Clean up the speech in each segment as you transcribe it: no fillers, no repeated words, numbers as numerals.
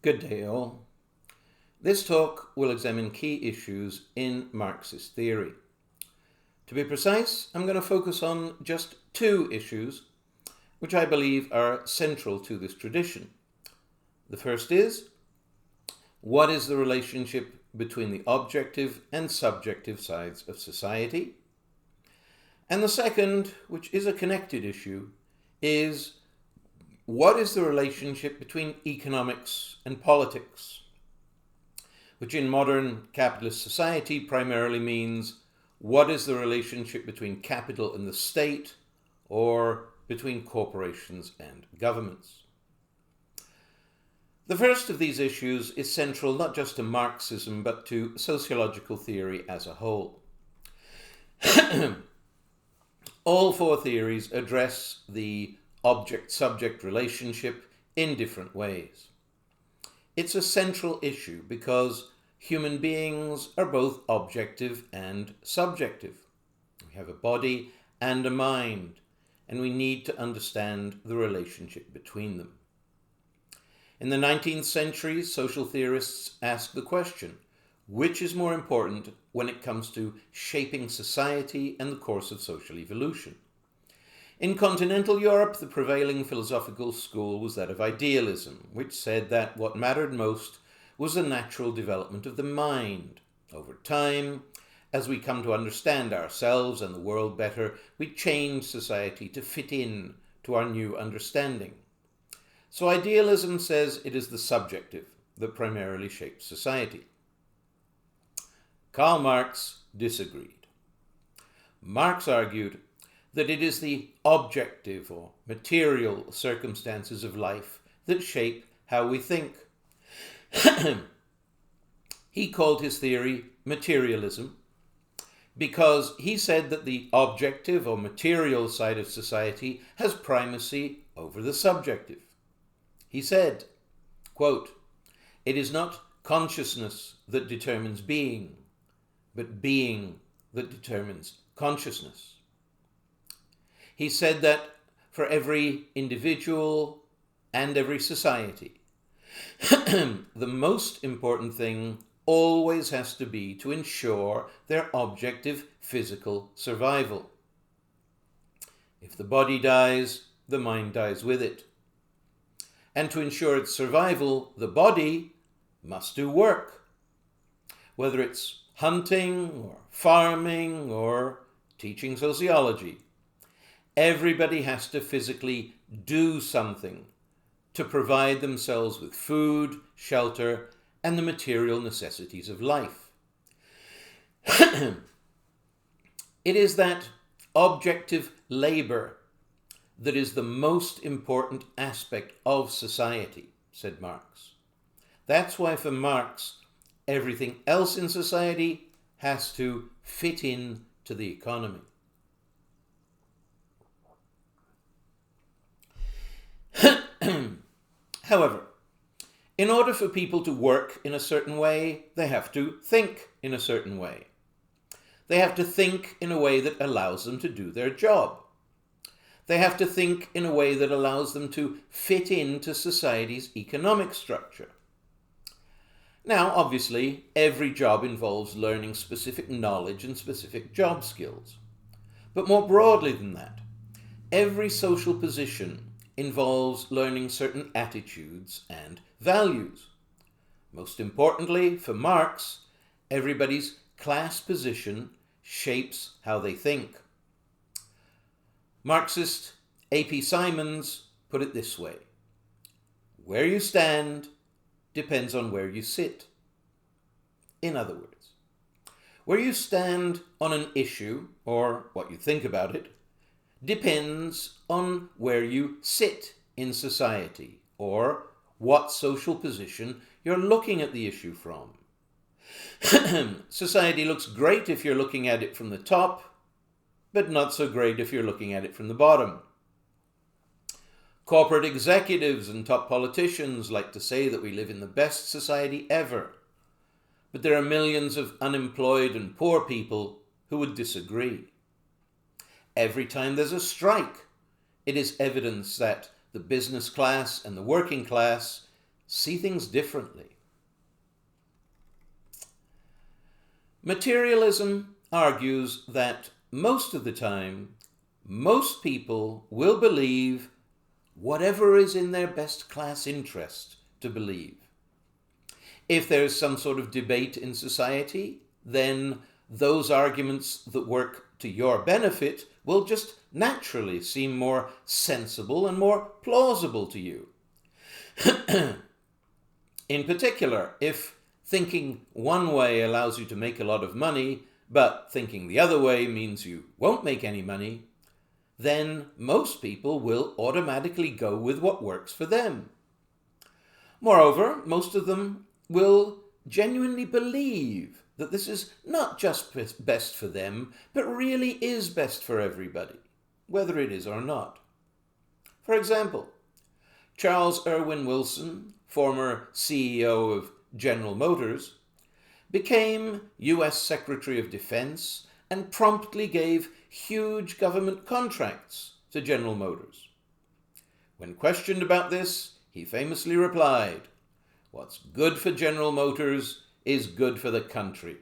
Good day, all. This talk will examine key issues in Marxist theory. To be precise, I'm going to focus on just two issues which I believe are central to this tradition. The first is, what is the relationship between the objective and subjective sides of society? And the second, which is a connected issue, is what is the relationship between economics and politics, which in modern capitalist society primarily means what is the relationship between capital and the state, or between corporations and governments. The first of these issues is central not just to Marxism, but to sociological theory as a whole. All four theories address the object-subject relationship in different ways. It's a central issue because human beings are both objective and subjective. We have a body and a mind, and we need to understand the relationship between them. In the 19th century, social theorists asked the question, which is more important when it comes to shaping society and the course of social evolution? In continental Europe, the prevailing philosophical school was that of idealism, which said that what mattered most was the natural development of the mind. Over time, as we come to understand ourselves and the world better, we change society to fit in to our new understanding. So idealism says it is the subjective that primarily shapes society. Karl Marx disagreed. Marx argued that it is the objective or material circumstances of life that shape how we think. He called his theory Materialism because he said that the objective or material side of society has primacy over the subjective. He said, quote, "It is not consciousness that determines being, but being that determines consciousness." He said that for every individual and every society, the most important thing always has to be to ensure their objective physical survival. If the body dies, the mind dies with it. And to ensure its survival, the body must do work, whether it's hunting or farming or teaching sociology. Everybody has to physically do something to provide themselves with food, shelter, and the material necessities of life. It is that objective labor that is the most important aspect of society, said Marx. That's why for Marx, everything else in society has to fit in to the economy. However, in order for people to work in a certain way, they have to think in a certain way. They have to think in a way that allows them to do their job. They have to think in a way that allows them to fit into society's economic structure. Now, obviously, every job involves learning specific knowledge and specific job skills. But more broadly than that, every social position involves learning certain attitudes and values. Most importantly, for Marx, everybody's class position shapes how they think. Marxist A.P. Simons put it this way: where you stand depends on where you sit. In other words, where you stand on an issue, or what you think about it, depends on where you sit in society, or what social position you're looking at the issue from. Society looks great if you're looking at it from the top, but not so great if you're looking at it from the bottom. Corporate executives and top politicians like to say that we live in the best society ever, but there are millions of unemployed and poor people who would disagree. Every time there's a strike, it is evidence that the business class and the working class see things differently. Materialism argues that most of the time, most people will believe whatever is in their best class interest to believe. If there's some sort of debate in society, then those arguments that work to your benefit will just naturally seem more sensible and more plausible to you. In particular, if thinking one way allows you to make a lot of money, but thinking the other way means you won't make any money, then most people will automatically go with what works for them. Moreover, most of them will genuinely believe that this is not just best for them, but really is best for everybody, whether it is or not. For example, Charles Irwin Wilson, former CEO of General Motors, became US Secretary of Defense and promptly gave huge government contracts to General Motors. When questioned about this, he famously replied, "What's good for General Motors is good for the country."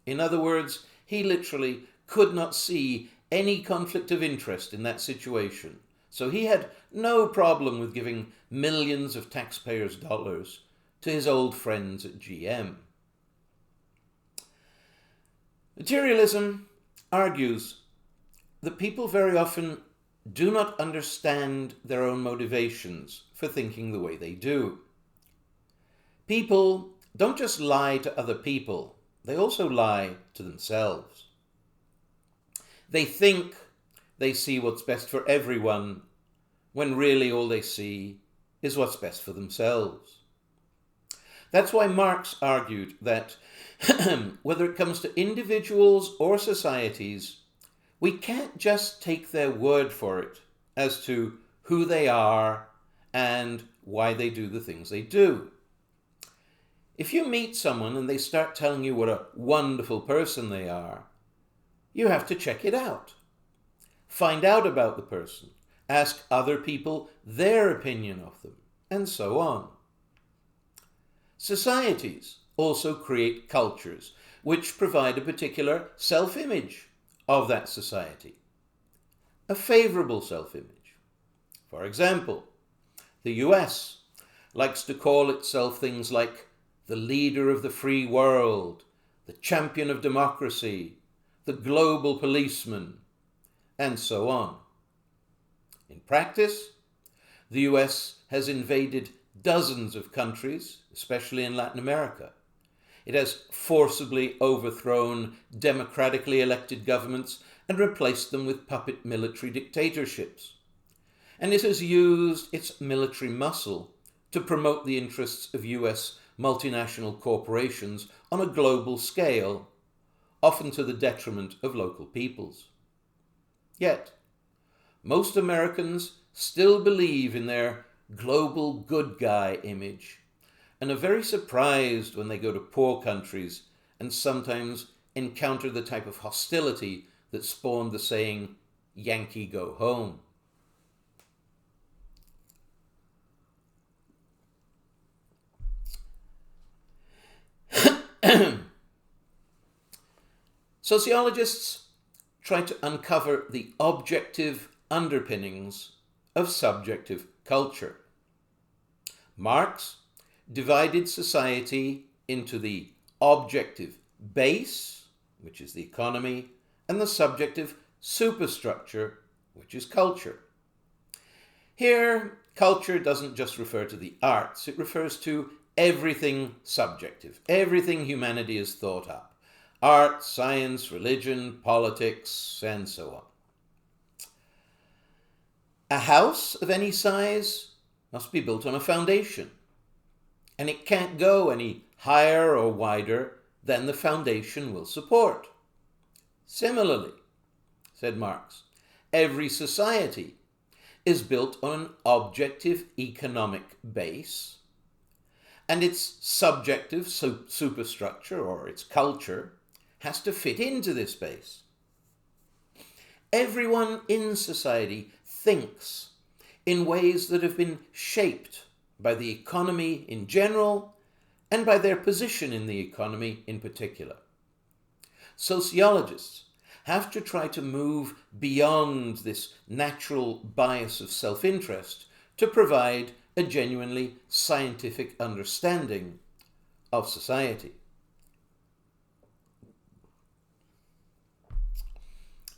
In other words, he literally could not see any conflict of interest in that situation, so he had no problem with giving millions of taxpayers' dollars to his old friends at GM. Materialism argues that people very often do not understand their own motivations for thinking the way they do. People don't just lie to other people, they also lie to themselves. They think they see what's best for everyone, when really all they see is what's best for themselves. That's why Marx argued that whether it comes to individuals or societies, we can't just take their word for it as to who they are and why they do the things they do. If you meet someone and they start telling you what a wonderful person they are, you have to check it out. Find out about the person. Ask other people their opinion of them, and so on. Societies also create cultures which provide a particular self-image of that society, a favorable self-image. For example, the US likes to call itself things like the leader of the free world, the champion of democracy, the global policeman, and so on. In practice, the US has invaded dozens of countries, especially in Latin America. It has forcibly overthrown democratically elected governments and replaced them with puppet military dictatorships. And it has used its military muscle to promote the interests of US multinational corporations on a global scale, often to the detriment of local peoples. Yet, most Americans still believe in their global good guy image and are very surprised when they go to poor countries and sometimes encounter the type of hostility that spawned the saying, "Yankee go home." Sociologists try to uncover the objective underpinnings of subjective culture. Marx divided society into the objective base, which is the economy, and the subjective superstructure, which is culture. Here, culture doesn't just refer to the arts, it refers to everything subjective, everything humanity has thought up. Art, science, religion, politics, and so on. A house of any size must be built on a foundation, and it can't go any higher or wider than the foundation will support. Similarly, said Marx, every society is built on an objective economic base, and its subjective superstructure, or its culture, has to fit into this base. Everyone in society thinks in ways that have been shaped by the economy in general and by their position in the economy in particular. Sociologists have to try to move beyond this natural bias of self-interest to provide a genuinely scientific understanding of society.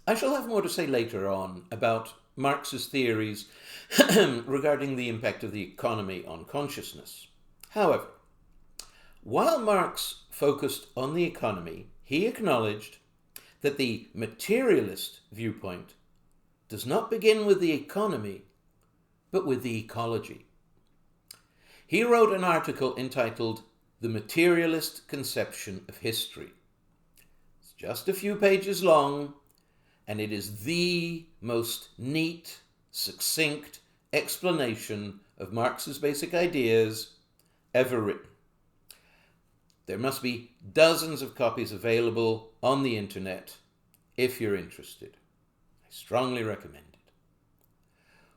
I shall have more to say later on about Marx's theories regarding the impact of the economy on consciousness. However, while Marx focused on the economy, he acknowledged that the materialist viewpoint does not begin with the economy, but with the ecology. He wrote an article entitled "The Materialist Conception of History." It's just a few pages long, and it is the most neat, succinct explanation of Marx's basic ideas ever written. There must be dozens of copies available on the internet if you're interested. I strongly recommend it.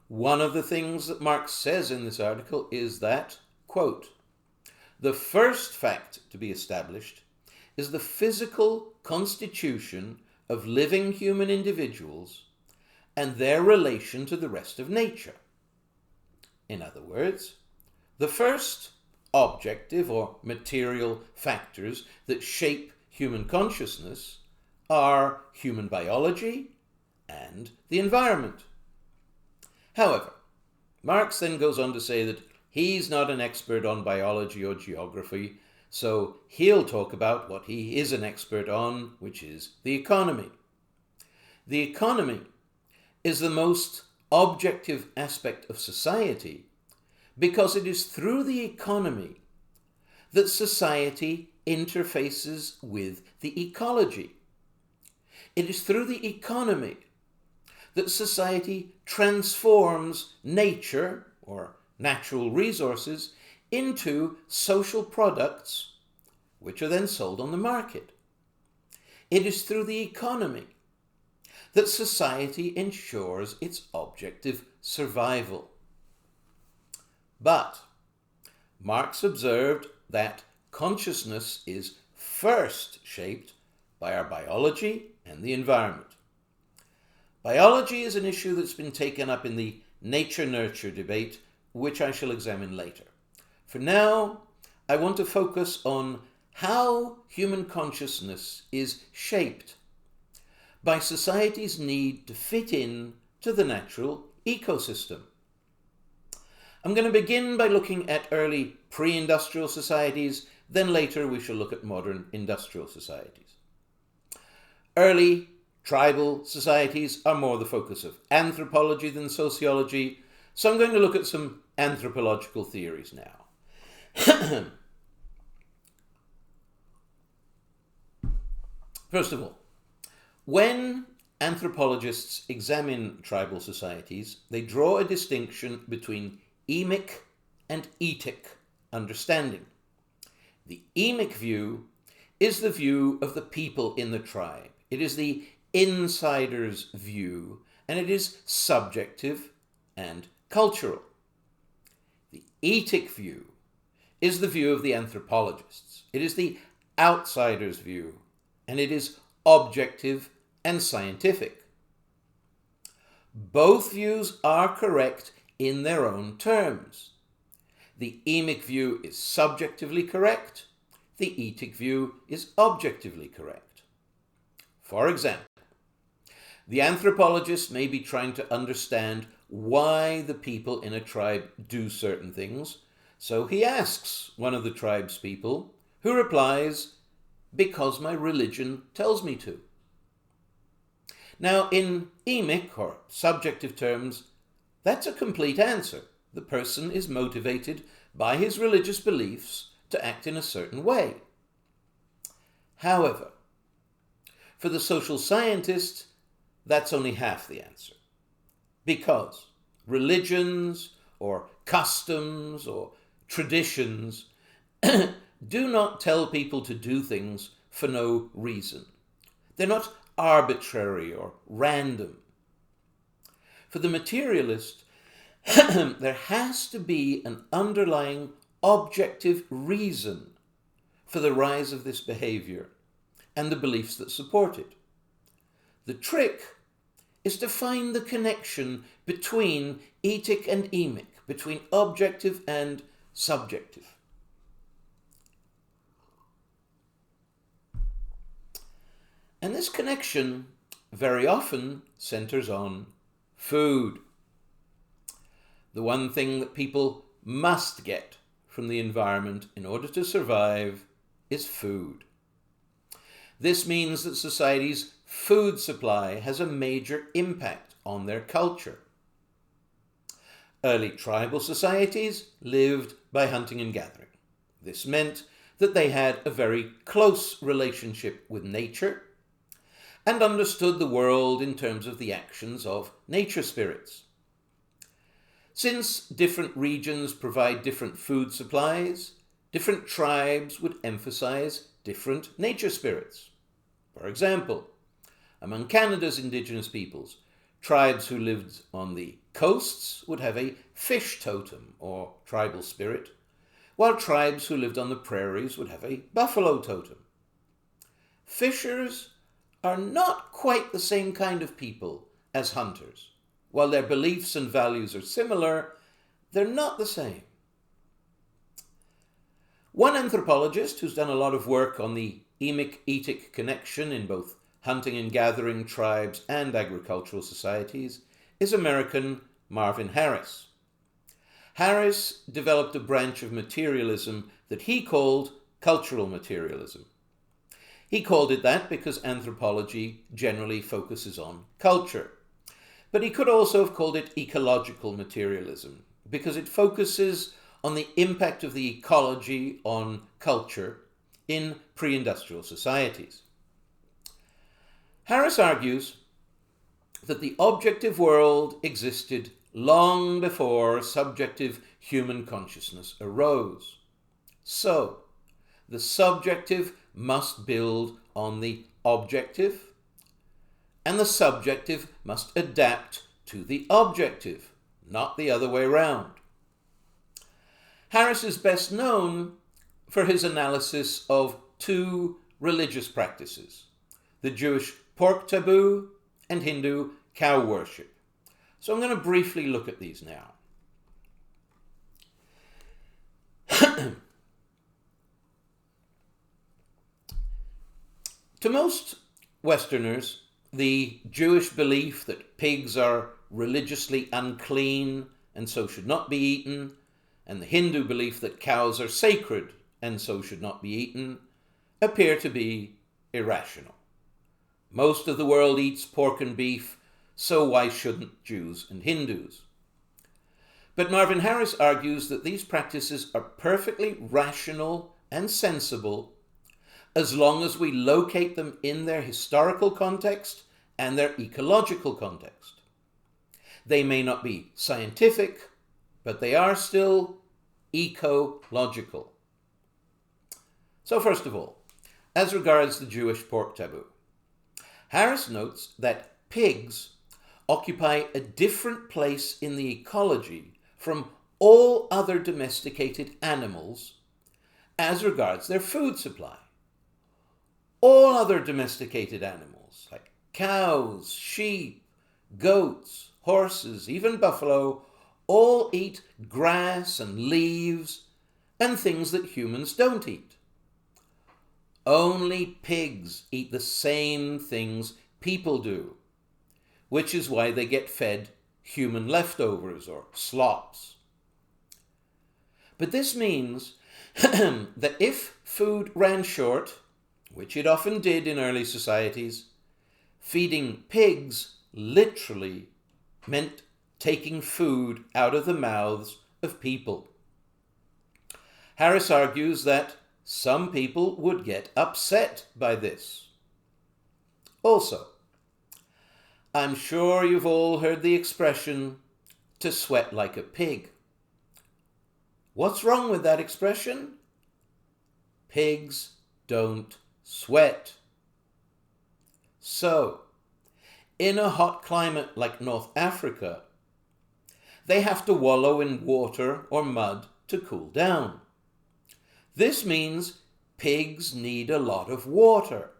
One of the things that Marx says in this article is that, quote, "The first fact to be established is the physical constitution of living human individuals and their relation to the rest of nature." In other words, the first objective or material factors that shape human consciousness are human biology and the environment. However, Marx then goes on to say that he's not an expert on biology or geography, so he'll talk about what he is an expert on, which is the economy. The economy is the most objective aspect of society because it is through the economy that society interfaces with the ecology. It is through the economy that society transforms nature, or natural resources, into social products, which are then sold on the market. It is through the economy that society ensures its objective survival. But Marx observed that consciousness is first shaped by our biology and the environment. Biology is an issue that's been taken up in the nature-nurture debate, which I shall examine later. For now, I want to focus on how human consciousness is shaped by society's need to fit in to the natural ecosystem. I'm going to begin by looking at early pre-industrial societies, then later we shall look at modern industrial societies. Early tribal societies are more the focus of anthropology than sociology, so I'm going to look at some anthropological theories now. First of all, when anthropologists examine tribal societies, they draw a distinction between emic and etic understanding. The emic view is the view of the people in the tribe. It is the insider's view, and it is subjective and cultural. The etic view is the view of the anthropologists. It is the outsider's view, and it is objective and scientific. Both views are correct in their own terms. The emic view is subjectively correct. The etic view is objectively correct. For example, the anthropologist may be trying to understand why the people in a tribe do certain things, so he asks one of the tribe's people, who replies, "Because my religion tells me to." Now, in emic, or subjective terms, that's a complete answer. The person is motivated by his religious beliefs to act in a certain way. However, for the social scientist, that's only half the answer. Because religions, or customs, or traditions do not tell people to do things for no reason. They're not arbitrary or random. For the materialist, there has to be an underlying objective reason for the rise of this behavior and the beliefs that support it. The trick is to find the connection between etic and emic, between objective and subjective. And this connection very often centers on food. The one thing that people must get from the environment in order to survive is food. This means that society's food supply has a major impact on their culture. Early tribal societies lived by hunting and gathering. This meant that they had a very close relationship with nature and understood the world in terms of the actions of nature spirits. Since different regions provide different food supplies, different tribes would emphasize different nature spirits. For example, among Canada's Indigenous peoples, tribes who lived on the coasts would have a fish totem or tribal spirit, while tribes who lived on the prairies would have a buffalo totem. Fishers are not quite the same kind of people as hunters. While their beliefs and values are similar, they're not the same. One anthropologist who's done a lot of work on the emic-etic connection in both hunting and gathering tribes and agricultural societies is American Marvin Harris. Harris developed a branch of materialism that he called cultural materialism. He called it that because anthropology generally focuses on culture. But he could also have called it ecological materialism because it focuses on the impact of the ecology on culture in pre-industrial societies. Harris argues that the objective world existed long before subjective human consciousness arose. So, the subjective must build on the objective, and the subjective must adapt to the objective, not the other way round. Harris is best known for his analysis of two religious practices, the Jewish pork taboo and Hindu cow worship. So I'm going to briefly look at these now. To most Westerners, the Jewish belief that pigs are religiously unclean and so should not be eaten, and the Hindu belief that cows are sacred and so should not be eaten, appear to be irrational. Most of the world eats pork and beef, so why shouldn't Jews and Hindus? But Marvin Harris argues that these practices are perfectly rational and sensible as long as we locate them in their historical context and their ecological context. They may not be scientific, but they are still ecological. So first of all, as regards the Jewish pork taboo, Harris notes that pigs occupy a different place in the ecology from all other domesticated animals as regards their food supply. All other domesticated animals, like cows, sheep, goats, horses, even buffalo, all eat grass and leaves and things that humans don't eat. Only pigs eat the same things people do, which is why they get fed human leftovers or slops. But this means that if food ran short, which it often did in early societies, feeding pigs literally meant taking food out of the mouths of people. Harris argues that some people would get upset by this. Also, I'm sure you've all heard the expression, to sweat like a pig. What's wrong with that expression? Pigs don't sweat. So, in a hot climate like North Africa, they have to wallow in water or mud to cool down. This means pigs need a lot of water.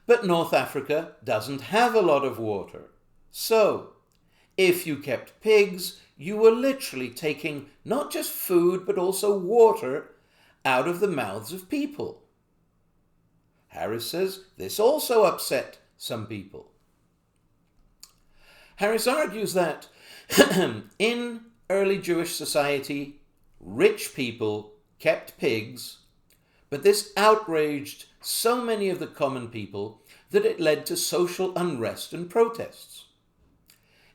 But North Africa doesn't have a lot of water. So, if you kept pigs, you were literally taking not just food but also water out of the mouths of people. Harris says this also upset some people. Harris argues that in early Jewish society, rich people kept pigs, but this outraged so many of the common people that it led to social unrest and protests.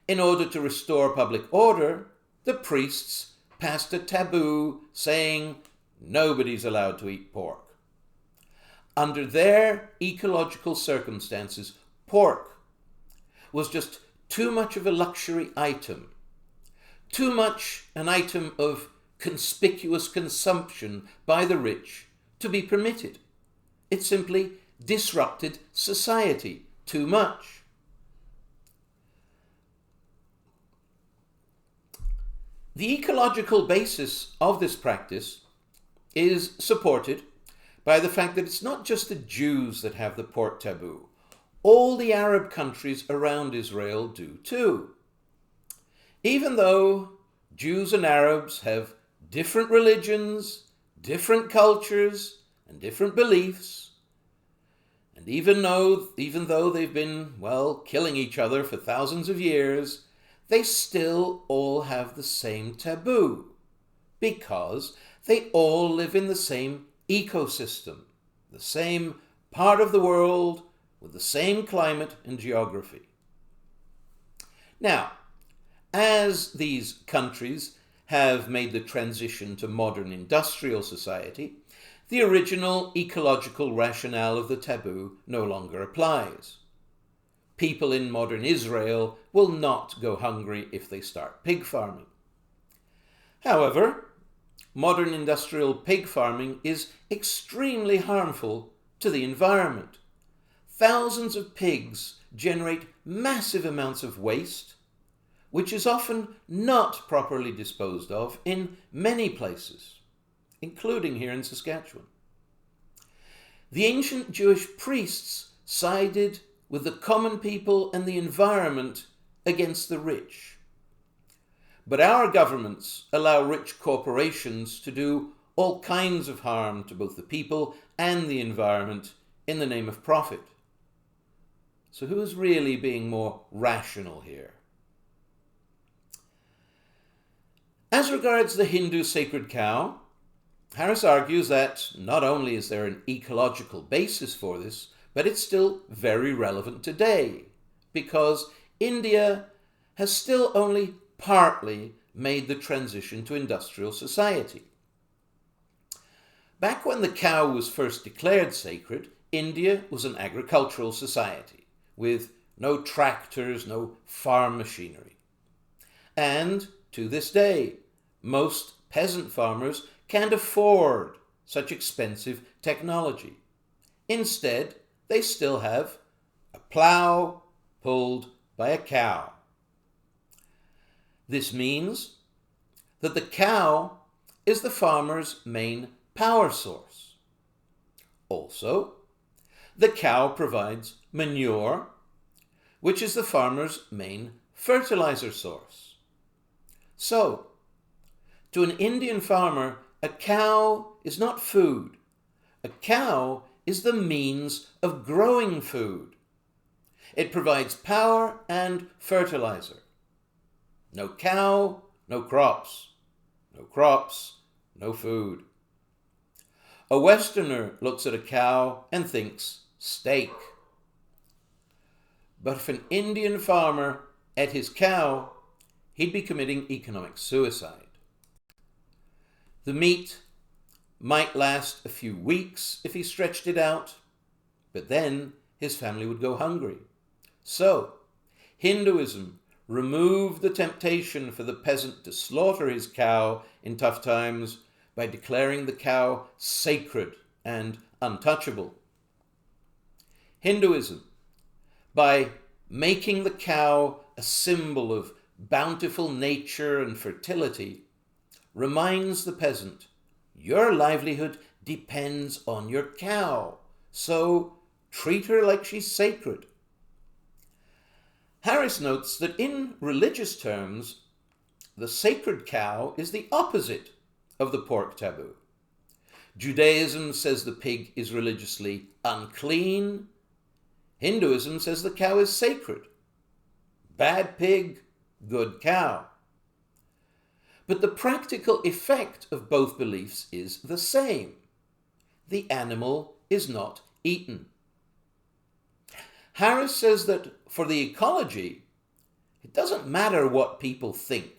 In order to restore public order, the priests passed a taboo saying nobody's allowed to eat pork. Under their ecological circumstances, pork was just too much of a luxury item, too much an item of conspicuous consumption by the rich to be permitted. It simply disrupted society too much. The ecological basis of this practice is supported by the fact that it's not just the Jews that have the pork taboo. All the Arab countries around Israel do too. Even though Jews and Arabs have different religions, different cultures, and different beliefs, and even though they've been, killing each other for thousands of years, they still all have the same taboo, because they all live in the same ecosystem, the same part of the world, with the same climate and geography. Now, as these countries have made the transition to modern industrial society, the original ecological rationale of the taboo no longer applies. People in modern Israel will not go hungry if they start pig farming. However, modern industrial pig farming is extremely harmful to the environment. Thousands of pigs generate massive amounts of waste, which is often not properly disposed of in many places, including here in Saskatchewan. The ancient Jewish priests sided with the common people and the environment against the rich. But our governments allow rich corporations to do all kinds of harm to both the people and the environment in the name of profit. So who is really being more rational here? As regards the Hindu sacred cow, Harris argues that not only is there an ecological basis for this, but it's still very relevant today, because India has still only partly made the transition to industrial society. Back when the cow was first declared sacred, India was an agricultural society, with no tractors, no farm machinery. And to this day, most peasant farmers can't afford such expensive technology. Instead, they still have a plow pulled by a cow. This means that the cow is the farmer's main power source. Also, the cow provides manure, which is the farmer's main fertilizer source. So, to an Indian farmer, a cow is not food. A cow is the means of growing food. It provides power and fertilizer. No cow, no crops. No crops, no food. A Westerner looks at a cow and thinks steak. But if an Indian farmer ate his cow, he'd be committing economic suicide. The meat might last a few weeks if he stretched it out, but then his family would go hungry. So, Hinduism removed the temptation for the peasant to slaughter his cow in tough times by declaring the cow sacred and untouchable. Hinduism, by making the cow a symbol of bountiful nature and fertility reminds the peasant, your livelihood depends on your cow, so treat her like she's sacred. Harris notes that in religious terms, the sacred cow is the opposite of the pork taboo. Judaism says the pig is religiously unclean. Hinduism says the cow is sacred. Bad pig, good cow. But the practical effect of both beliefs is the same. The animal is not eaten. Harris says that for the ecology, it doesn't matter what people think,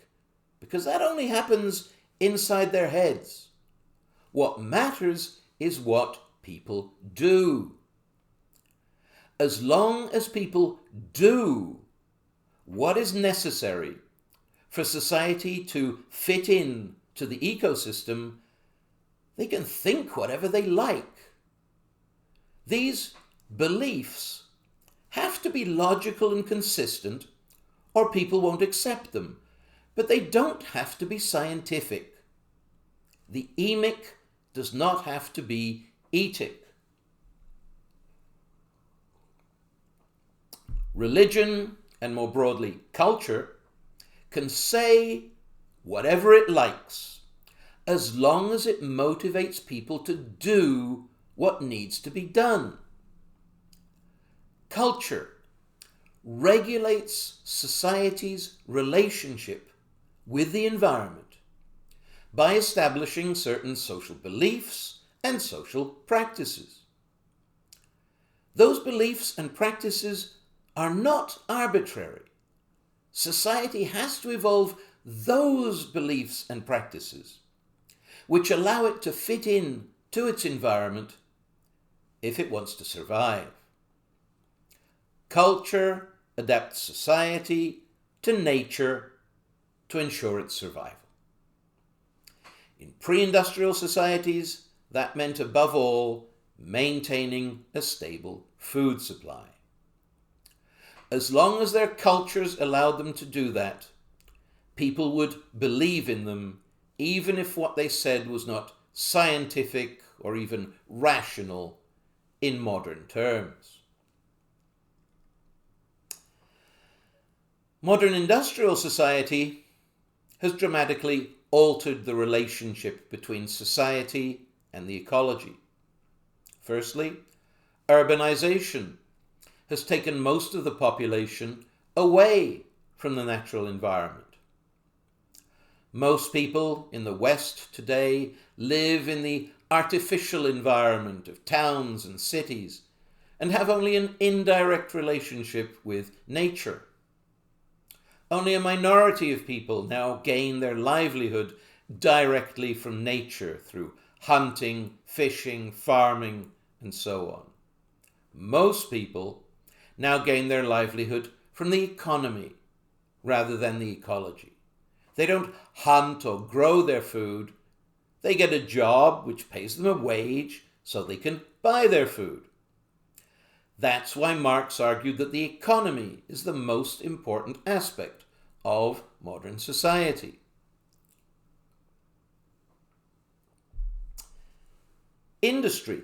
because that only happens inside their heads. What matters is what people do. As long as people do what is necessary for society to fit in to the ecosystem, they can think whatever they like. These beliefs have to be logical and consistent, or people won't accept them, but they don't have to be scientific. The emic does not have to be etic. Religion, and more broadly culture, can say whatever it likes, as long as it motivates people to do what needs to be done. Culture regulates society's relationship with the environment by establishing certain social beliefs and social practices. Those beliefs and practices are not arbitrary. Society has to evolve those beliefs and practices which allow it to fit in to its environment if it wants to survive. Culture adapts society to nature to ensure its survival. In pre-industrial societies, that meant above all maintaining a stable food supply. As long as their cultures allowed them to do that, people would believe in them, even if what they said was not scientific or even rational in modern terms. Modern industrial society has dramatically altered the relationship between society and the ecology. Firstly, urbanization has taken most of the population away from the natural environment. Most people in the West today live in the artificial environment of towns and cities and have only an indirect relationship with nature. Only a minority of people now gain their livelihood directly from nature through hunting, fishing, farming, and so on. Most people now gain their livelihood from the economy rather than the ecology. They don't hunt or grow their food. They get a job which pays them a wage so they can buy their food. That's why Marx argued that the economy is the most important aspect of modern society. Industry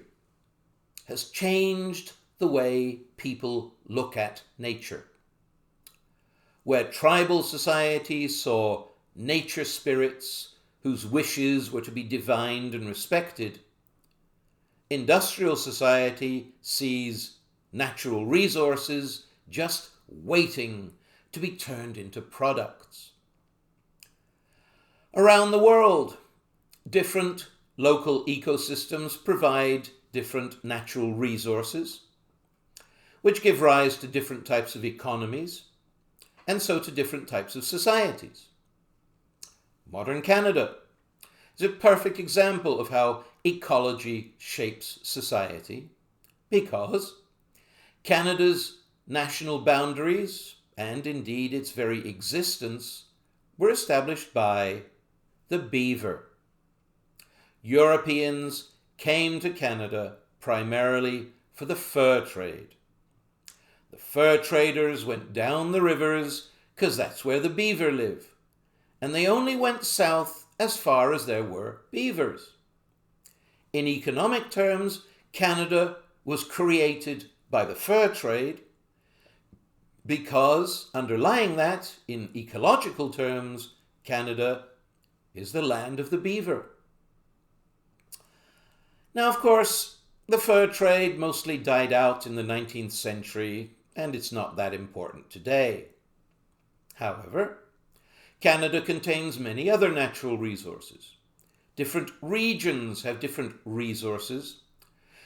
has changed the way people look at nature. Where tribal societies saw nature spirits whose wishes were to be divined and respected, industrial society sees natural resources just waiting to be turned into products. Around the world, different local ecosystems provide different natural resources, which give rise to different types of economies, and so to different types of societies. Modern Canada is a perfect example of how ecology shapes society, because Canada's national boundaries, and indeed its very existence, were established by the beaver. Europeans came to Canada primarily for the fur trade. The fur traders went down the rivers, because that's where the beaver live, and they only went south as far as there were beavers. In economic terms, Canada was created by the fur trade because, underlying that, in ecological terms, Canada is the land of the beaver. Now, of course, the fur trade mostly died out in the 19th century, and it's not that important today. However, Canada contains many other natural resources. Different regions have different resources,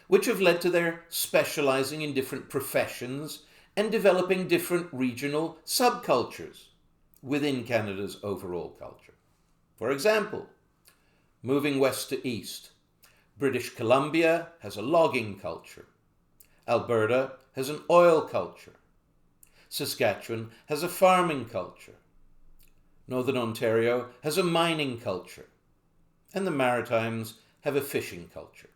which have led to their specializing in different professions and developing different regional subcultures within Canada's overall culture. For example, moving west to east, British Columbia has a logging culture. Alberta has an oil culture. Saskatchewan has a farming culture. Northern Ontario has a mining culture. And the Maritimes have a fishing culture.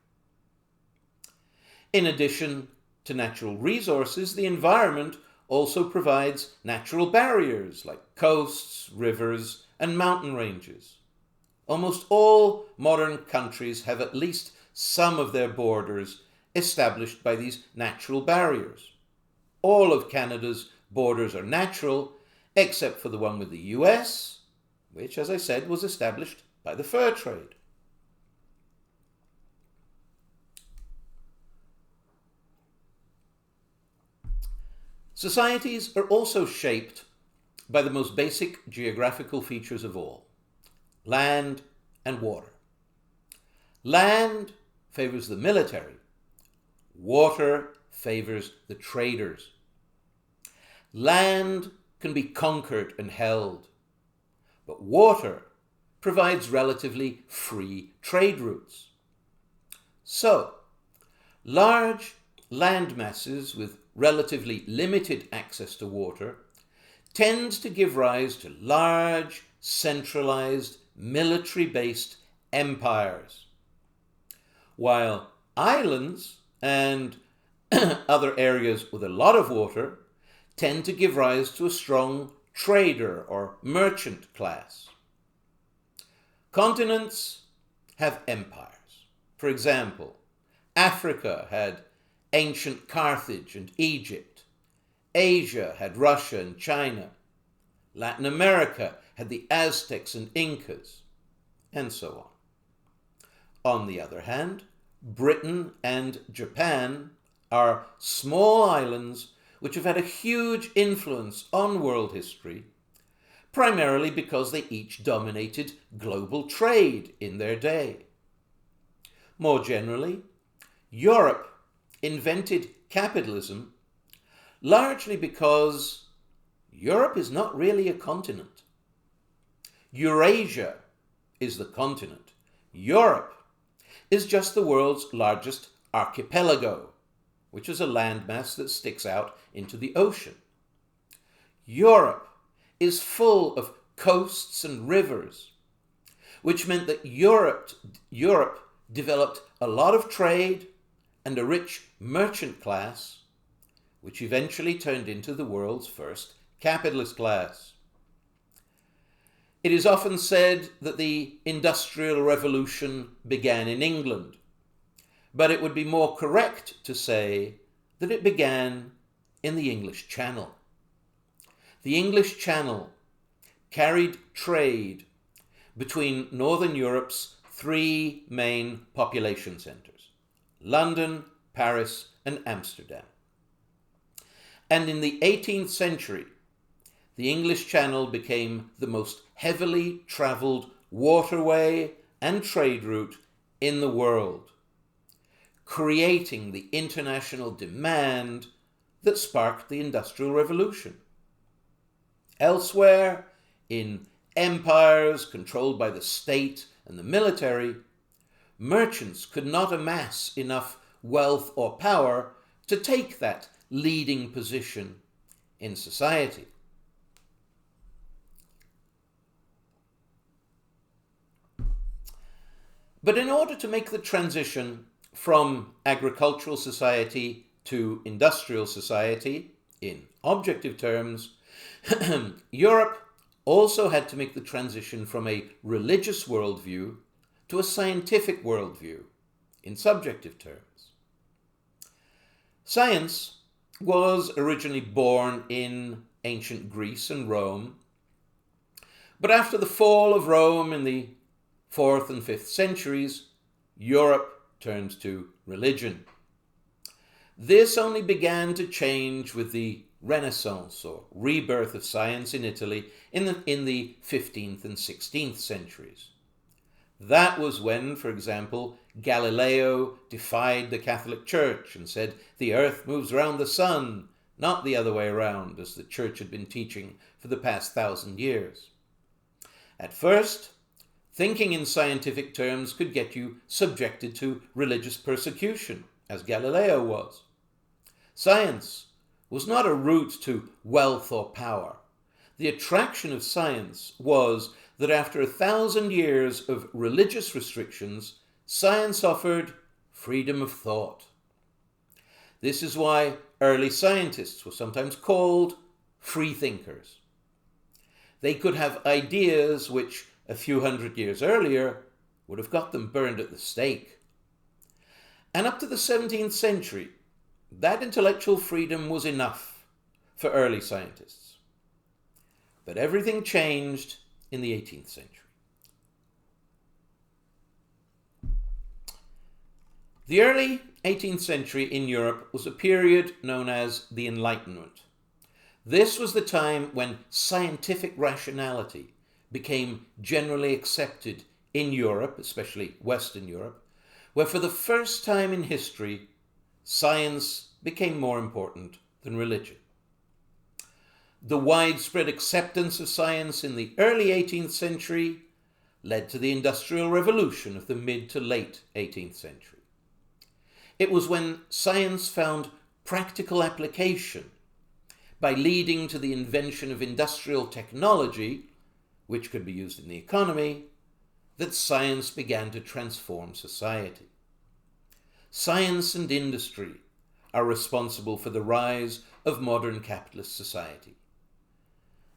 In addition to natural resources, the environment also provides natural barriers like coasts, rivers, and mountain ranges. Almost all modern countries have at least some of their borders established by these natural barriers. All of Canada's borders are natural, except for the one with the US, which, as I said, was established by the fur trade. Societies are also shaped by the most basic geographical features of all: land and water. Land favors the military. Water favors the traders. Land can be conquered and held, but water provides relatively free trade routes. So, large land masses with relatively limited access to water tend to give rise to large, centralized, military-based empires, while islands and other areas with a lot of water tend to give rise to a strong trader or merchant class. Continents have empires. For example, Africa had ancient Carthage and Egypt. Asia had Russia and China. Latin America had the Aztecs and Incas, and so on. On the other hand, Britain and Japan are small islands which have had a huge influence on world history, primarily because they each dominated global trade in their day. More generally, Europe invented capitalism largely because Europe is not really a continent. Eurasia is the continent. Europe is just the world's largest archipelago, which is a landmass that sticks out into the ocean. Europe is full of coasts and rivers, which meant that Europe developed a lot of trade and a rich merchant class, which eventually turned into the world's first capitalist class. It is often said that the Industrial Revolution began in England, but it would be more correct to say that it began in the English Channel. The English Channel carried trade between Northern Europe's three main population centres: London, Paris, and Amsterdam. And in the 18th century, the English Channel became the most heavily travelled waterway and trade route in the world, creating the international demand that sparked the Industrial Revolution. Elsewhere, in empires controlled by the state and the military, merchants could not amass enough wealth or power to take that leading position in society. But in order to make the transition from agricultural society to industrial society, in objective terms, Europe also had to make the transition from a religious worldview to a scientific worldview in subjective terms. Science was originally born in ancient Greece and Rome, but after the fall of Rome in the 4th and 5th centuries, Europe turned to religion. This only began to change with the Renaissance or rebirth of science in Italy in the 15th and 16th centuries. That was when, for example, Galileo defied the Catholic Church and said the earth moves around the sun, not the other way around, as the Church had been teaching for the past 1,000 years. At first, thinking in scientific terms could get you subjected to religious persecution, as Galileo was. Science was not a route to wealth or power. The attraction of science was that after 1,000 years of religious restrictions, science offered freedom of thought. This is why early scientists were sometimes called free thinkers. They could have ideas which a few hundred years earlier would have got them burned at the stake. And up to the 17th century, that intellectual freedom was enough for early scientists. But everything changed in the 18th century. The early 18th century in Europe was a period known as the Enlightenment. This was the time when scientific rationality became generally accepted in Europe, especially Western Europe, where for the first time in history, science became more important than religion. The widespread acceptance of science in the early 18th century led to the Industrial Revolution of the mid to late 18th century. It was when science found practical application by leading to the invention of industrial technology, which could be used in the economy, that science began to transform society. Science and industry are responsible for the rise of modern capitalist society.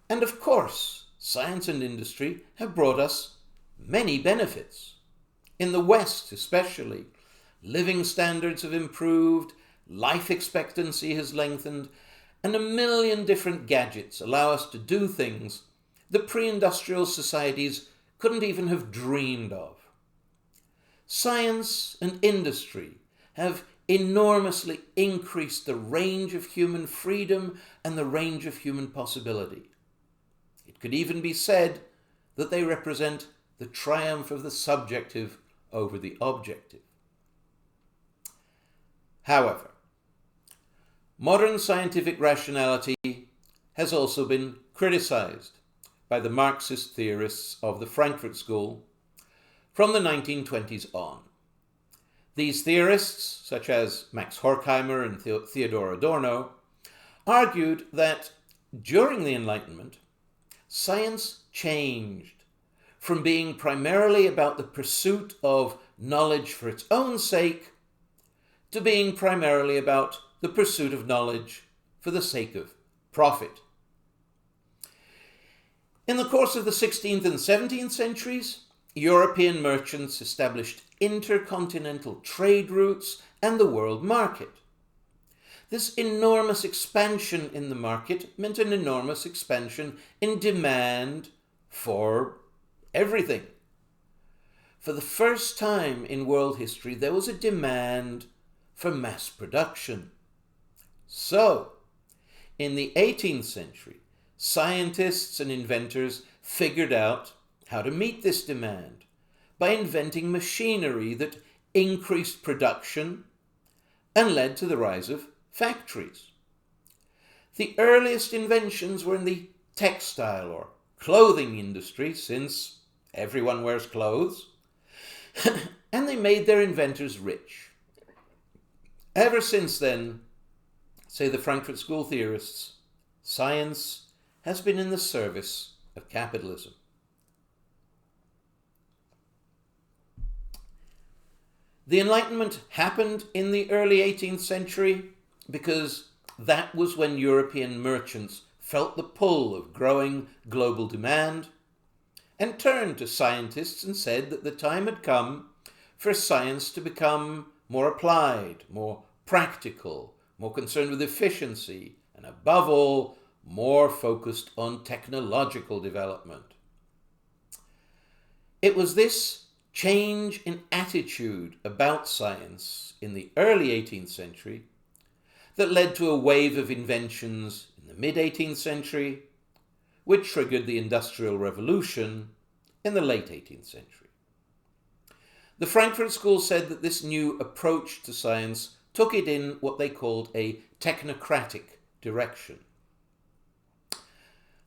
And of course, science and industry have brought us many benefits. In the West especially, living standards have improved, life expectancy has lengthened, and 1 million different gadgets allow us to do things that pre-industrial societies couldn't even have dreamed of. Science and industry have enormously increased the range of human freedom and the range of human possibility. It could even be said that they represent the triumph of the subjective over the objective. However, modern scientific rationality has also been criticized by the Marxist theorists of the Frankfurt School from the 1920s on. These theorists, such as Max Horkheimer and Theodor Adorno, argued that during the Enlightenment, science changed from being primarily about the pursuit of knowledge for its own sake to being primarily about the pursuit of knowledge for the sake of profit. In the course of the 16th and 17th centuries, European merchants established intercontinental trade routes and the world market. This enormous expansion in the market meant an enormous expansion in demand for everything. For the first time in world history, there was a demand for mass production. So, in the 18th century, scientists and inventors figured out how to meet this demand by inventing machinery that increased production and led to the rise of factories. The earliest inventions were in the textile or clothing industry, since everyone wears clothes, and they made their inventors rich. Ever since then, say the Frankfurt School theorists, science has been in the service of capitalism. The Enlightenment happened in the early 18th century because that was when European merchants felt the pull of growing global demand and turned to scientists and said that the time had come for science to become more applied, more practical, more concerned with efficiency, and above all, more focused on technological development. It was this change in attitude about science in the early 18th century that led to a wave of inventions in the mid-18th century, which triggered the Industrial Revolution in the late 18th century. The Frankfurt School said that this new approach to science took it in what they called a technocratic direction.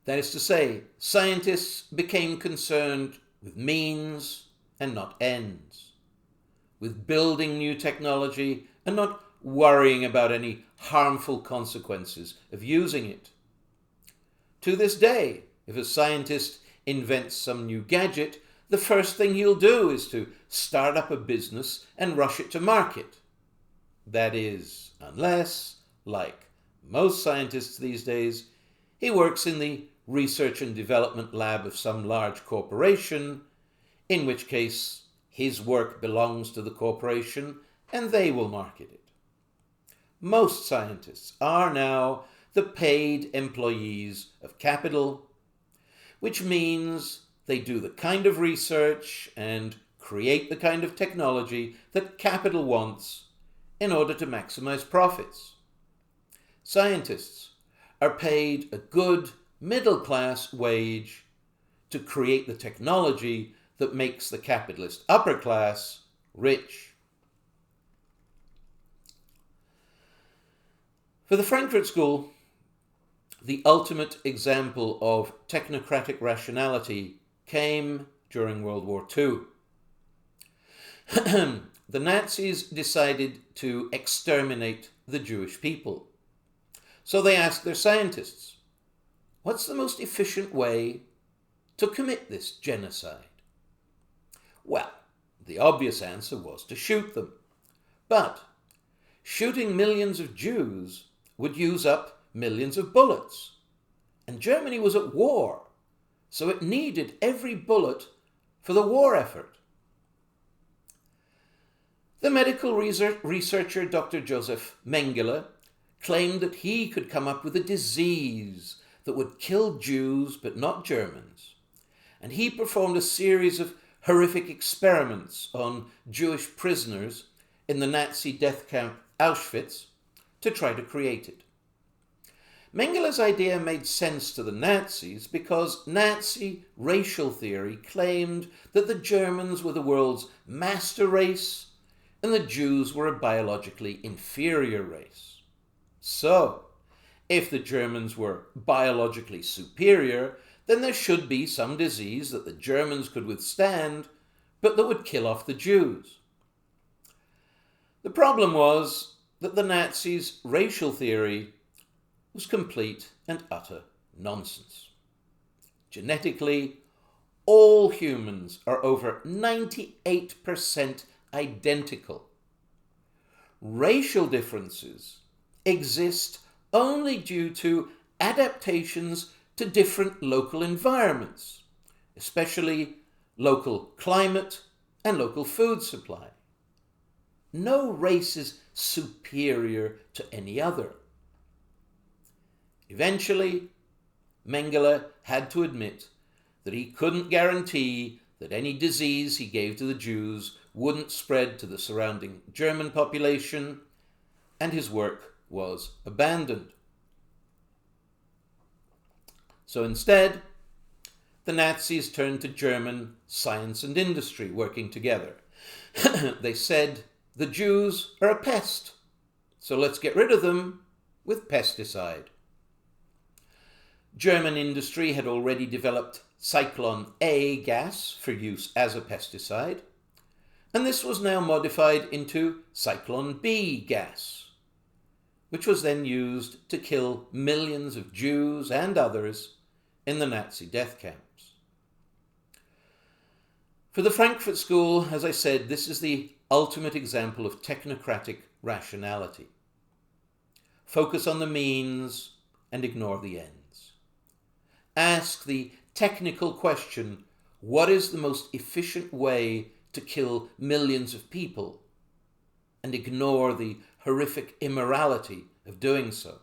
That is to say, scientists became concerned with means and not ends, with building new technology and not worrying about any harmful consequences of using it. To this day, if a scientist invents some new gadget, the first thing he'll do is to start up a business and rush it to market. That is, unless, like most scientists these days, he works in the research and development lab of some large corporation, in which case his work belongs to the corporation and they will market it. Most scientists are now the paid employees of capital, which means they do the kind of research and create the kind of technology that capital wants in order to maximize profits. Scientists are paid a good middle-class wage to create the technology that makes the capitalist upper class rich. For the Frankfurt School, the ultimate example of technocratic rationality came during World War II. The Nazis decided to exterminate the Jewish people. So they asked their scientists, what's the most efficient way to commit this genocide? Well, the obvious answer was to shoot them. But shooting millions of Jews would use up millions of bullets. And Germany was at war, so it needed every bullet for the war effort. The medical researcher Dr. Joseph Mengele claimed that he could come up with a disease that would kill Jews but not Germans. And he performed a series of horrific experiments on Jewish prisoners in the Nazi death camp Auschwitz to try to create it. Mengele's idea made sense to the Nazis because Nazi racial theory claimed that the Germans were the world's master race and the Jews were a biologically inferior race. So, if the Germans were biologically superior, then there should be some disease that the Germans could withstand, but that would kill off the Jews. The problem was that the Nazis' racial theory was complete and utter nonsense. Genetically, all humans are over 98% identical. Racial differences exist only due to adaptations to different local environments, especially local climate and local food supply. No race is superior to any other. Eventually, Mengele had to admit that he couldn't guarantee that any disease he gave to the Jews wouldn't spread to the surrounding German population, and his work was abandoned. So instead, the Nazis turned to German science and industry working together. They said, the Jews are a pest, so let's get rid of them with pesticide. German industry had already developed Cyclone A gas for use as a pesticide, and this was now modified into Cyclone B gas, which was then used to kill millions of Jews and others in the Nazi death camps. For the Frankfurt School, as I said, this is the ultimate example of technocratic rationality. Focus on the means and ignore the ends. ask the technical question, what is the most efficient way to kill millions of people, and ignore the horrific immorality of doing so?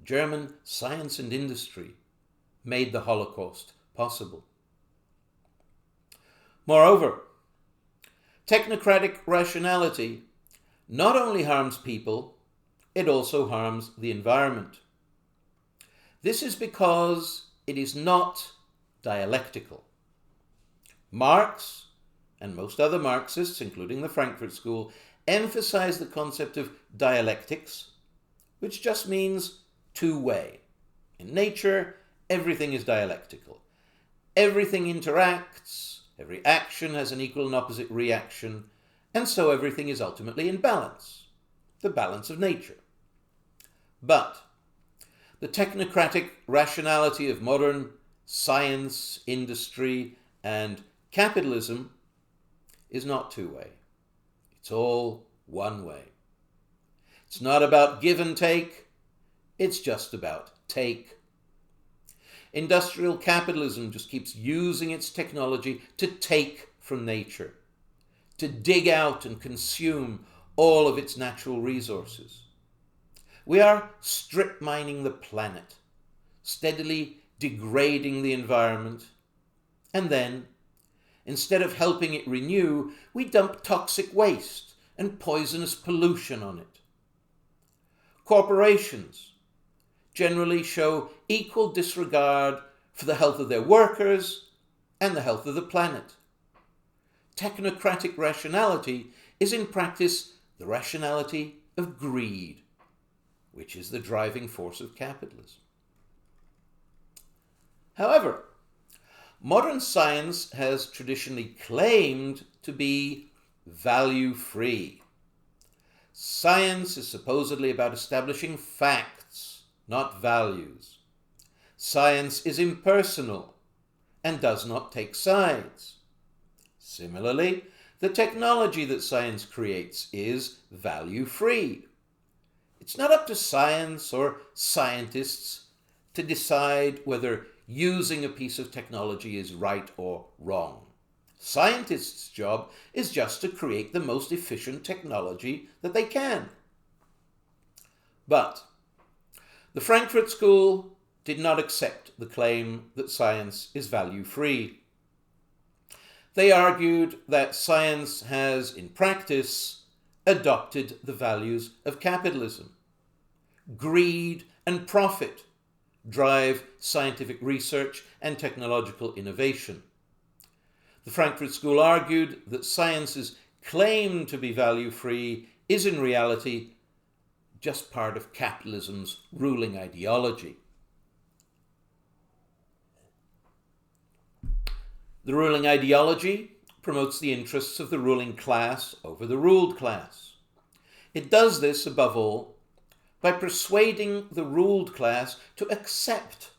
German science and industry made the Holocaust possible. Moreover, technocratic rationality not only harms people, it also harms the environment. This is because it is not dialectical. Marx, and most other Marxists, including the Frankfurt School, emphasize the concept of dialectics, which just means two-way. In nature, everything is dialectical. Everything interacts, every action has an equal and opposite reaction, and so everything is ultimately in balance, the balance of nature. But the technocratic rationality of modern science, industry, and capitalism is not two-way. It's all one way. It's not about give and take, it's just about take. Industrial capitalism just keeps using its technology to take from nature, to dig out and consume all of its natural resources. We are strip mining the planet, steadily degrading the environment, and then, instead of helping it renew, we dump toxic waste and poisonous pollution on it. Corporations generally show equal disregard for the health of their workers and the health of the planet. Technocratic rationality is in practice the rationality of greed, which is the driving force of capitalism. However, modern science has traditionally claimed to be value-free. Science is supposedly about establishing facts, not values. Science is impersonal and does not take sides. Similarly, the technology that science creates is value-free. It's not up to science or scientists to decide whether using a piece of technology is right or wrong. Scientists' job is just to create the most efficient technology that they can. But the Frankfurt School did not accept the claim that science is value-free. They argued that science has, in practice, adopted the values of capitalism. Greed and profit drive scientific research and technological innovation. The Frankfurt School argued that science's claim to be value-free is in reality just part of capitalism's ruling ideology. The ruling ideology promotes the interests of the ruling class over the ruled class. It does this, above all, by persuading the ruled class to accept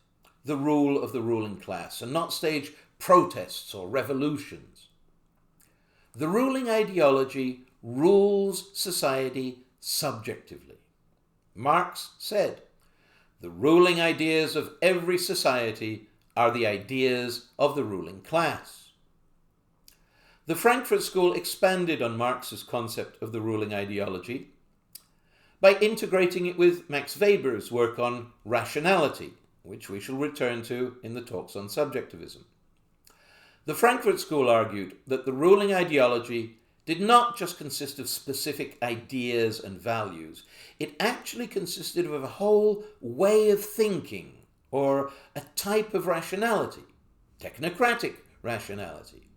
the rule of the ruling class and not stage protests or revolutions. The ruling ideology rules society subjectively. Marx said, "The ruling ideas of every society are the ideas of the ruling class." The Frankfurt School expanded on Marx's concept of the ruling ideology by integrating it with Max Weber's work on rationality, which we shall return to in the talks on subjectivism. The Frankfurt School argued that the ruling ideology did not just consist of specific ideas and values, it actually consisted of a whole way of thinking, or a type of rationality, technocratic rationality.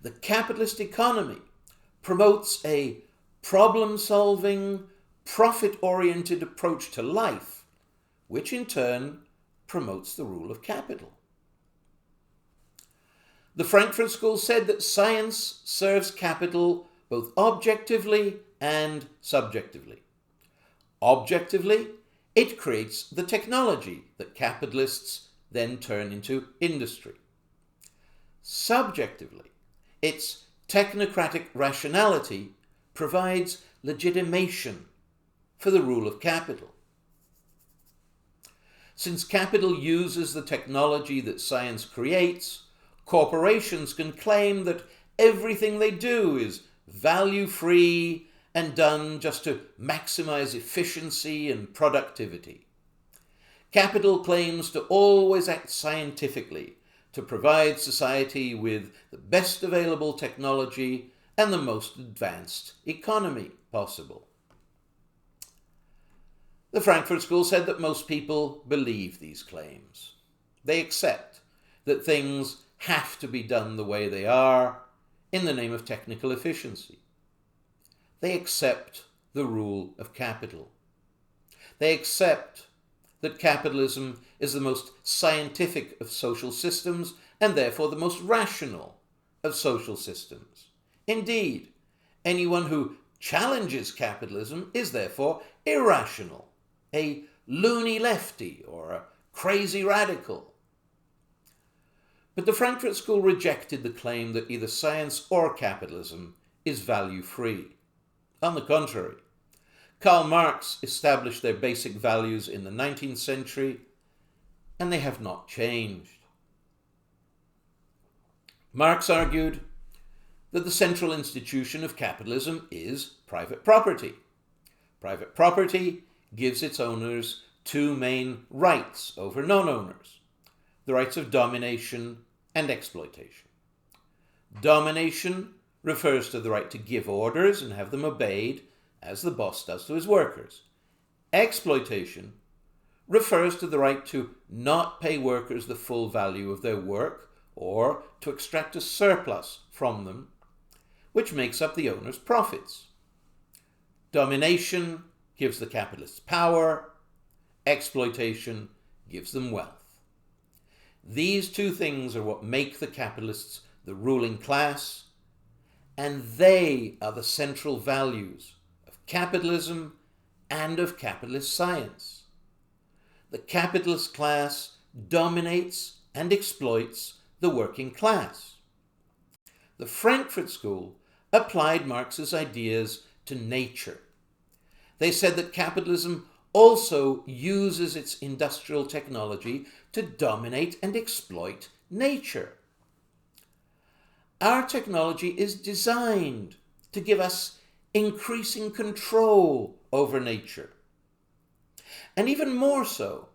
The capitalist economy promotes a problem-solving, profit-oriented approach to life, which in turn promotes the rule of capital. The Frankfurt School said that science serves capital both objectively and subjectively. Objectively, it creates the technology that capitalists then turn into industry. Subjectively, its technocratic rationality provides legitimation for the rule of capital. Since capital uses the technology that science creates, corporations can claim that everything they do is value-free and done just to maximize efficiency and productivity. Capital claims to always act scientifically to provide society with the best available technology and the most advanced economy possible. The Frankfurt School said that most people believe these claims. They accept that things have to be done the way they are in the name of technical efficiency. They accept the rule of capital. They accept that capitalism is the most scientific of social systems and therefore the most rational of social systems. Indeed, anyone who challenges capitalism is therefore irrational, a loony lefty or a crazy radical. But the Frankfurt School rejected the claim that either science or capitalism is value-free. On the contrary, Karl Marx established their basic values in the 19th century, and they have not changed. Marx argued that the central institution of capitalism is private property. Private property gives its owners two main rights over non-owners: the rights of domination and exploitation. Domination refers to the right to give orders and have them obeyed, as the boss does to his workers. Exploitation refers to the right to not pay workers the full value of their work or to extract a surplus from them, which makes up the owner's profits. Domination gives the capitalists power. Exploitation gives them wealth. These two things are what make the capitalists the ruling class, and they are the central values of capitalism and of capitalist science. The capitalist class dominates and exploits the working class. The Frankfurt School applied Marx's ideas to nature. They said that capitalism also uses its industrial technology to dominate and exploit nature. Our technology is designed to give us increasing control over nature. And even more so,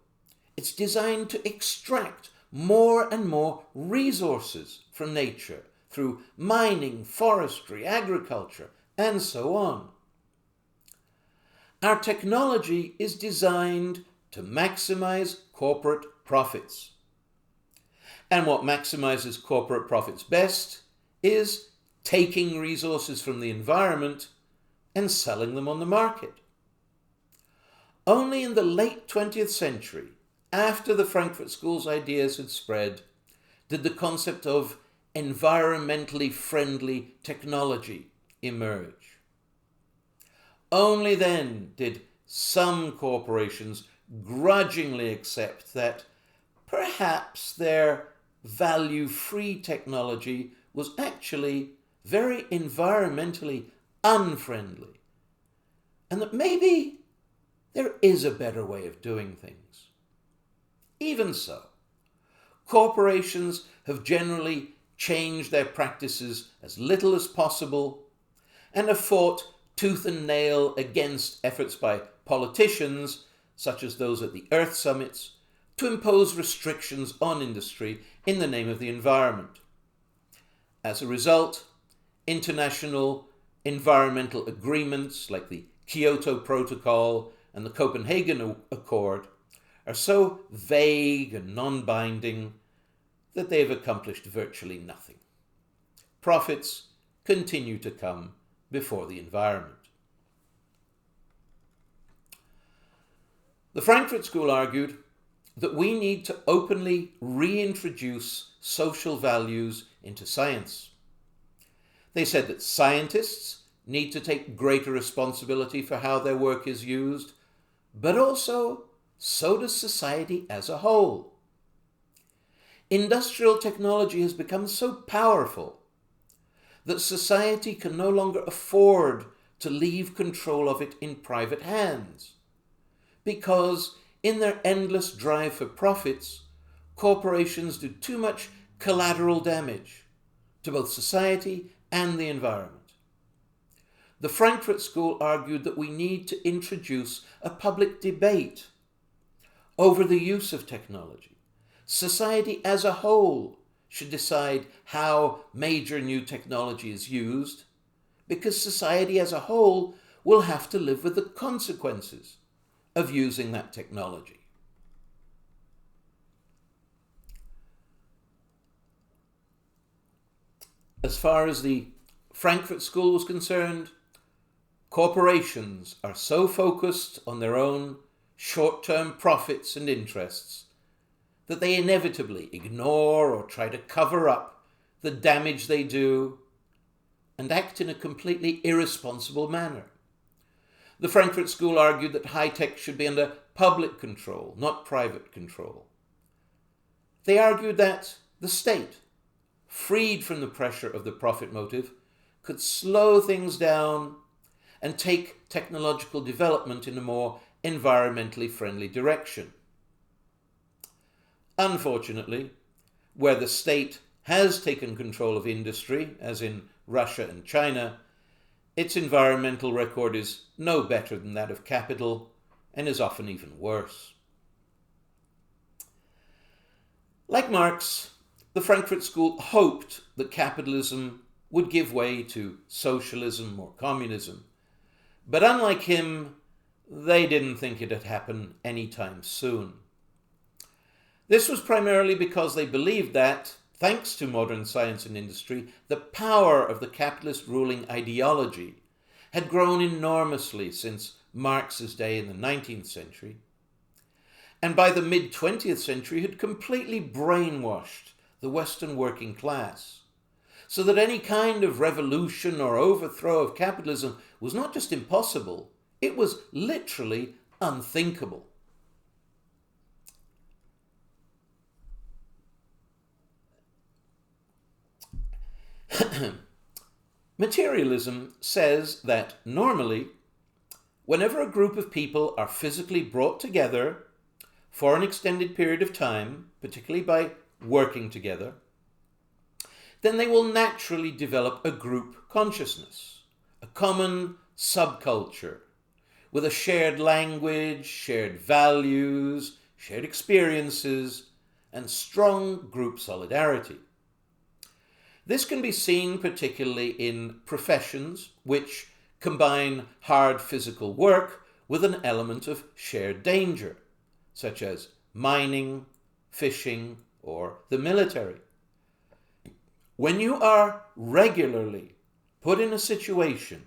it's designed to extract more and more resources from nature through mining, forestry, agriculture, and so on. Our technology is designed to maximize corporate profits. And what maximizes corporate profits best is taking resources from the environment and selling them on the market. Only in the late 20th century, after the Frankfurt School's ideas had spread, did the concept of environmentally friendly technology emerge. Only then did some corporations grudgingly accept that perhaps their value-free technology was actually very environmentally unfriendly, and that maybe there is a better way of doing things. Even so, corporations have generally changed their practices as little as possible and have fought tooth and nail against efforts by politicians, such as those at the Earth Summits, to impose restrictions on industry in the name of the environment. As a result, international environmental agreements like the Kyoto Protocol and the Copenhagen Accord are so vague and non-binding that they have accomplished virtually nothing. Profits continue to come before the environment. The Frankfurt School argued that we need to openly reintroduce social values into science. They said that scientists need to take greater responsibility for how their work is used, but also so does society as a whole. Industrial technology has become so powerful that society can no longer afford to leave control of it in private hands, because in their endless drive for profits, corporations do too much collateral damage to both society and the environment. The Frankfurt School argued that we need to introduce a public debate over the use of technology. Society as a whole should decide how major new technology is used, because society as a whole will have to live with the consequences of using that technology. As far as the Frankfurt School was concerned, corporations are so focused on their own short-term profits and interests that they inevitably ignore or try to cover up the damage they do and act in a completely irresponsible manner. The Frankfurt School argued that high-tech should be under public control, not private control. They argued that the state, freed from the pressure of the profit motive, could slow things down and take technological development in a more environmentally friendly direction. Unfortunately, where the state has taken control of industry, as in Russia and China, its environmental record is no better than that of capital and is often even worse. Like Marx, the Frankfurt School hoped that capitalism would give way to socialism or communism, but unlike him, they didn't think it'd happen anytime soon. This was primarily because they believed that, thanks to modern science and industry, the power of the capitalist ruling ideology had grown enormously since Marx's day in the 19th century, and by the mid-20th century had completely brainwashed the Western working class, so that any kind of revolution or overthrow of capitalism was not just impossible, it was literally unthinkable. Materialism says that normally, whenever a group of people are physically brought together for an extended period of time, particularly by working together, then they will naturally develop a group consciousness, a common subculture, with a shared language, shared values, shared experiences, and strong group solidarity. This can be seen particularly in professions which combine hard physical work with an element of shared danger, such as mining, fishing, or the military. When you are regularly put in a situation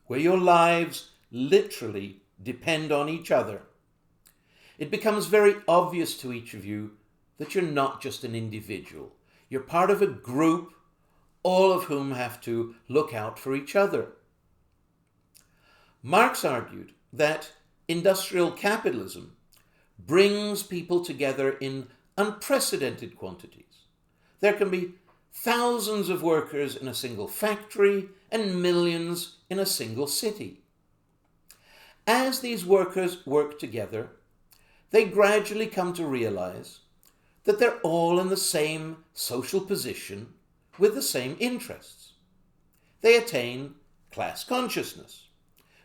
where your lives literally depend on each other, it becomes very obvious to each of you that you're not just an individual. You're part of a group, all of whom have to look out for each other. Marx argued that industrial capitalism brings people together in unprecedented quantities. There can be thousands of workers in a single factory and millions in a single city. As these workers work together, they gradually come to realize that they're all in the same social position with the same interests. They attain class consciousness,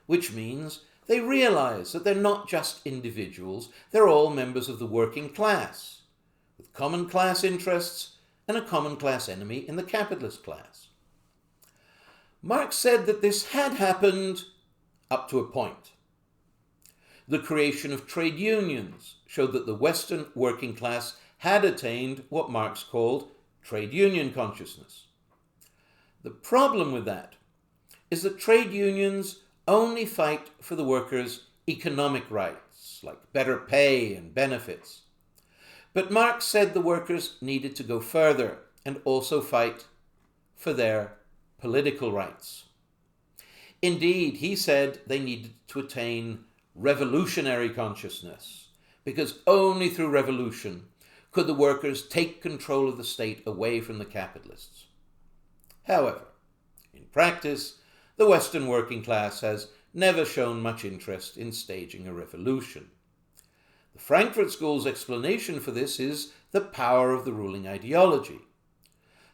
which means they realize that they're not just individuals, they're all members of the working class, with common class interests and a common class enemy in the capitalist class. Marx said that this had happened up to a point. The creation of trade unions showed that the Western working class had attained what Marx called trade union consciousness. The problem with that is that trade unions only fight for the workers' economic rights, like better pay and benefits. But Marx said the workers needed to go further and also fight for their political rights. Indeed, he said they needed to attain revolutionary consciousness, because only through revolution could the workers take control of the state away from the capitalists. However, in practice, the Western working class has never shown much interest in staging a revolution. The The Frankfurt School's explanation for this is the power of the ruling ideology.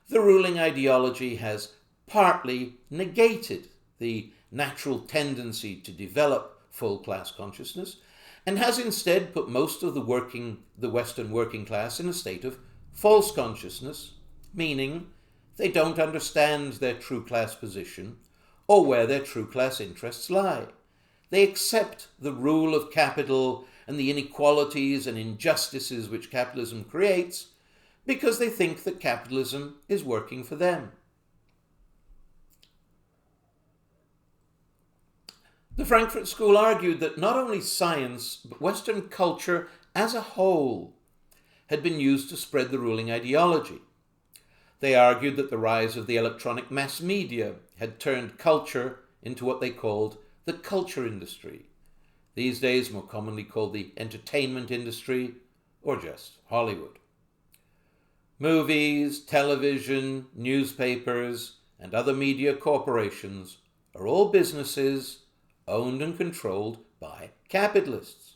The ruling ideology has partly negated the natural tendency to develop full class consciousness and has instead put most of the Western working class in a state of false consciousness, meaning they don't understand their true class position or where their true class interests lie. They accept the rule of capital and the inequalities and injustices which capitalism creates because they think that capitalism is working for them. The Frankfurt School argued that not only science, but Western culture as a whole had been used to spread the ruling ideology. They argued that the rise of the electronic mass media had turned culture into what they called the culture industry, these days more commonly called the entertainment industry or just Hollywood. Movies, television, newspapers, and other media corporations are all businesses owned and controlled by capitalists.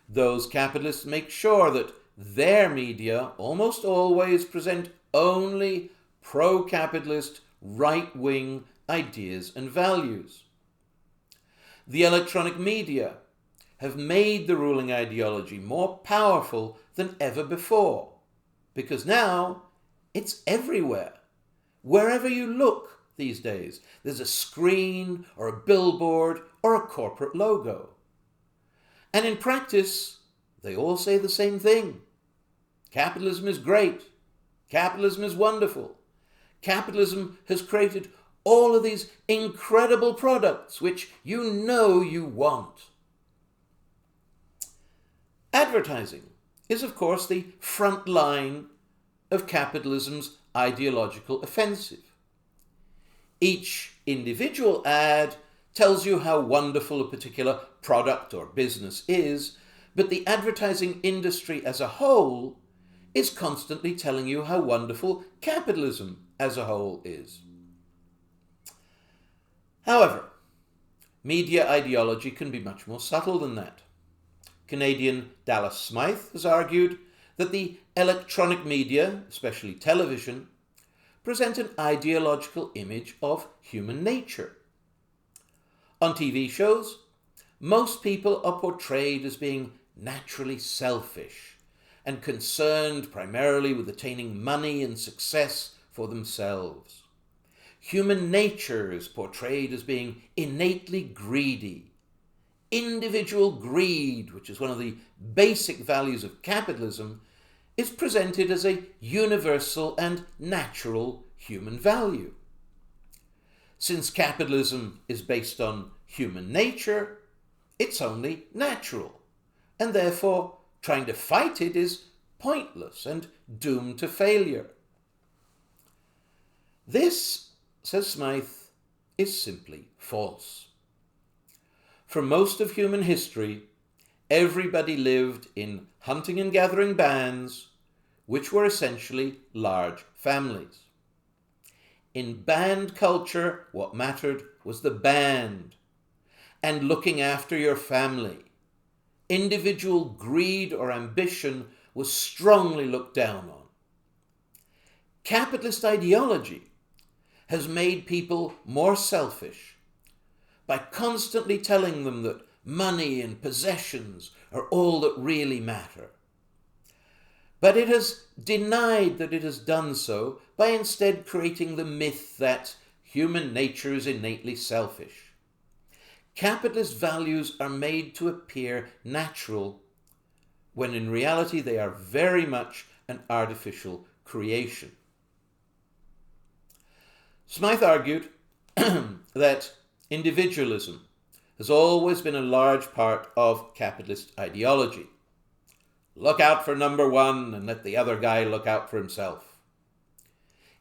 Those capitalists make sure that their media almost always present only pro-capitalist, right-wing ideas and values. The electronic media have made the ruling ideology more powerful than ever before, because now it's everywhere. Wherever you look these days, there's a screen or a billboard or a corporate logo. And in practice, they all say the same thing. Capitalism is great. Capitalism is wonderful. Capitalism has created all of these incredible products which you know you want. Advertising is, of course, the front line of capitalism's ideological offensive. Each individual ad tells you how wonderful a particular product or business is, but the advertising industry as a whole is constantly telling you how wonderful capitalism as a whole is. However, media ideology can be much more subtle than that. Canadian Dallas Smythe has argued that the electronic media, especially television, present an ideological image of human nature. On TV shows, most people are portrayed as being naturally selfish and concerned primarily with attaining money and success for themselves. Human nature is portrayed as being innately greedy. Individual greed, which is one of the basic values of capitalism, is presented as a universal and natural human value. Since capitalism is based on human nature, it's only natural, and therefore trying to fight it is pointless and doomed to failure. This, says Smythe, is simply false. For most of human history, everybody lived in hunting and gathering bands, which were essentially large families. In band culture, what mattered was the band and looking after your family. Individual greed or ambition was strongly looked down on. Capitalist ideology has made people more selfish by constantly telling them that money and possessions are all that really matter. But it has denied that it has done so by instead creating the myth that human nature is innately selfish. Capitalist values are made to appear natural, when in reality they are very much an artificial creation. Smythe argued that individualism has always been a large part of capitalist ideology. Look out for number one and let the other guy look out for himself.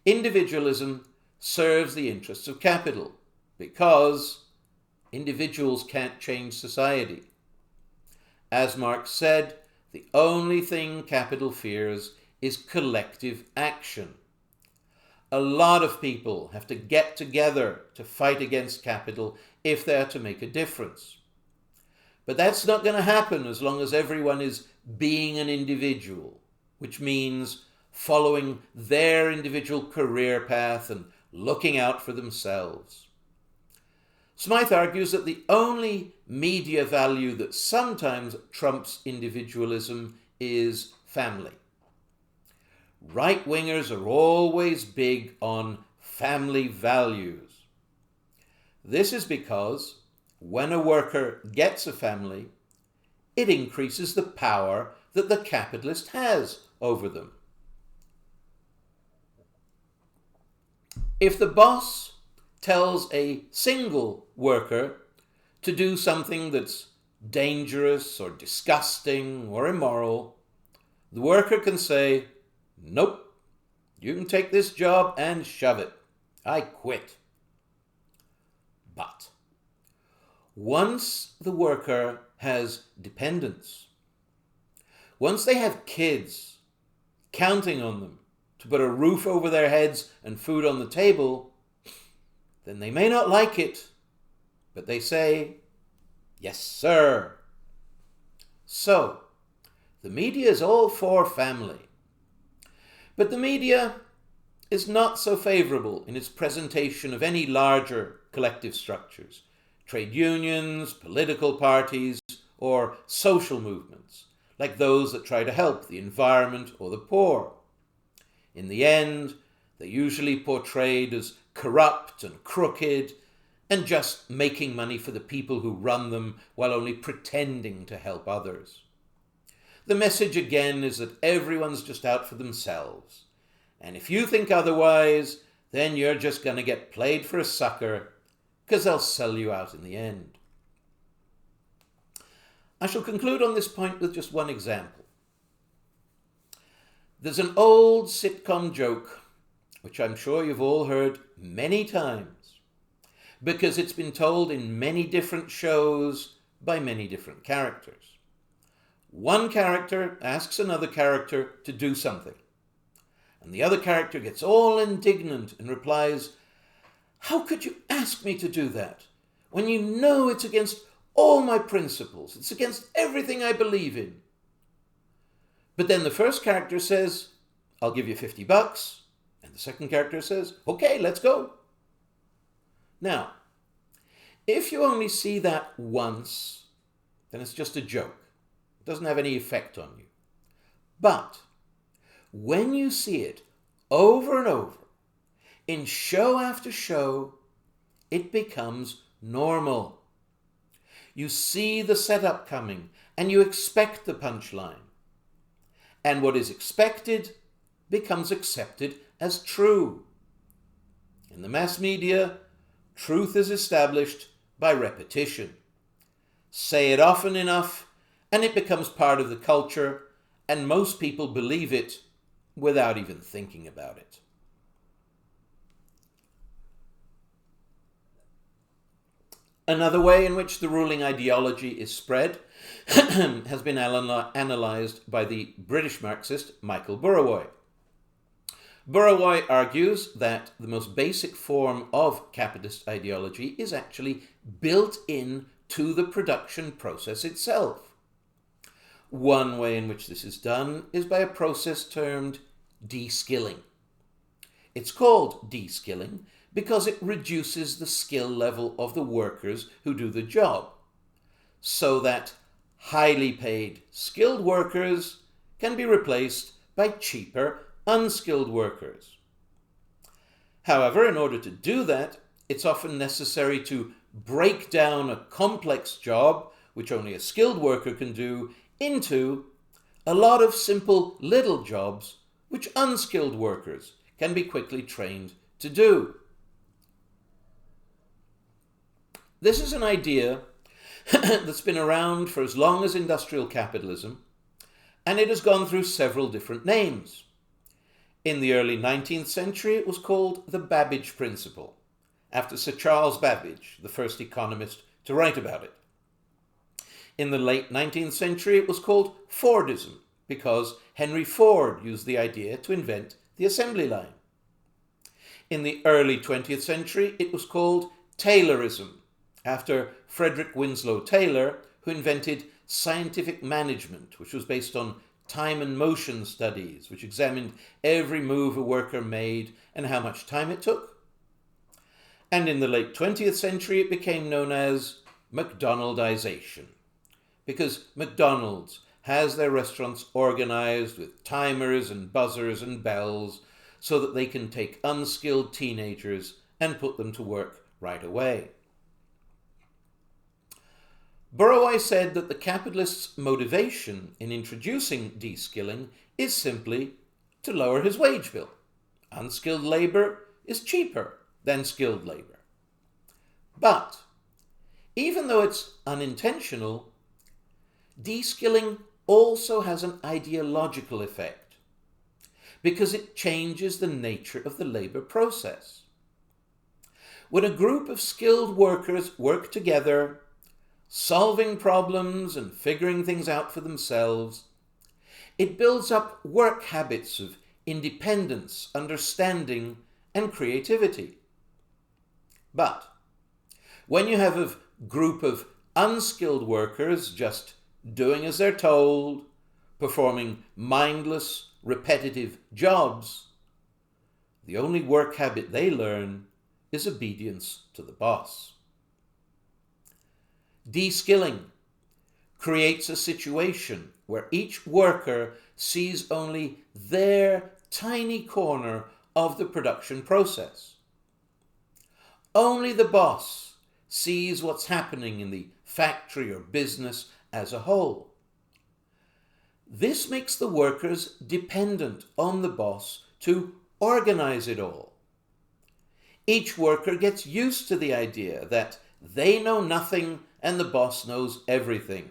Individualism serves the interests of capital because individuals can't change society. As Marx said, the only thing capital fears is collective action. A lot of people have to get together to fight against capital if they are to make a difference. But that's not going to happen as long as everyone is being an individual, which means following their individual career path and looking out for themselves. Smythe argues that the only media value that sometimes trumps individualism is family. Right-wingers are always big on family values. This is because when a worker gets a family, it increases the power that the capitalist has over them. If the boss tells a single worker to do something that's dangerous or disgusting or immoral, the worker can say, "Nope, you can take this job and shove it. I quit." But once the worker has dependents, once they have kids counting on them to put a roof over their heads and food on the table, then they may not like it, but they say, "Yes, sir." So, the media is all for family. But the media is not so favorable in its presentation of any larger collective structures, trade unions, political parties, or social movements, like those that try to help the environment or the poor. In the end, they're usually portrayed as corrupt and crooked and just making money for the people who run them while only pretending to help others. The message again is that everyone's just out for themselves. And if you think otherwise, then you're just going to get played for a sucker because they'll sell you out in the end. I shall conclude on this point with just one example. There's an old sitcom joke, which I'm sure you've all heard many times, because it's been told in many different shows by many different characters. One character asks another character to do something, and the other character gets all indignant and replies, "How could you ask me to do that when you know it's against all my principles? It's against everything I believe in." But then the first character says, "I'll give you $50. And the second character says, "Okay, let's go." Now, if you only see that once, then it's just a joke. It doesn't have any effect on you. But when you see it over and over, in show after show, it becomes normal. You see the setup coming, and you expect the punchline. And what is expected becomes accepted as true. In the mass media, truth is established by repetition. Say it often enough, and it becomes part of the culture, and most people believe it without even thinking about it. Another way in which the ruling ideology is spread has been analysed by the British Marxist Michael Burawoy. Burawoy argues that the most basic form of capitalist ideology is actually built in to the production process itself. One way in which this is done is by a process termed de-skilling. It's called de-skilling because it reduces the skill level of the workers who do the job, so that highly paid skilled workers can be replaced by cheaper unskilled workers. However, in order to do that, it's often necessary to break down a complex job, which only a skilled worker can do, into a lot of simple little jobs which unskilled workers can be quickly trained to do. This is an idea that's been around for as long as industrial capitalism, and it has gone through several different names. In the early 19th century, it was called the Babbage Principle, after Sir Charles Babbage, the first economist to write about it. In the late 19th century, it was called Fordism, because Henry Ford used the idea to invent the assembly line. In the early 20th century, it was called Taylorism, after Frederick Winslow Taylor, who invented scientific management, which was based on time and motion studies, which examined every move a worker made and how much time it took. And in the late 20th century, it became known as McDonaldization, because McDonald's has their restaurants organized with timers and buzzers and bells so that they can take unskilled teenagers and put them to work right away. Burawoy said that the capitalist's motivation in introducing de-skilling is simply to lower his wage bill. Unskilled labor is cheaper than skilled labor. But even though it's unintentional, de-skilling also has an ideological effect because it changes the nature of the labor process. When a group of skilled workers work together, solving problems and figuring things out for themselves, it builds up work habits of independence, understanding, and creativity. But when you have a group of unskilled workers just doing as they're told, performing mindless, repetitive jobs, the only work habit they learn is obedience to the boss. De-skilling creates a situation where each worker sees only their tiny corner of the production process. Only the boss sees what's happening in the factory or business as a whole. This makes the workers dependent on the boss to organize it all. Each worker gets used to the idea that they know nothing and the boss knows everything.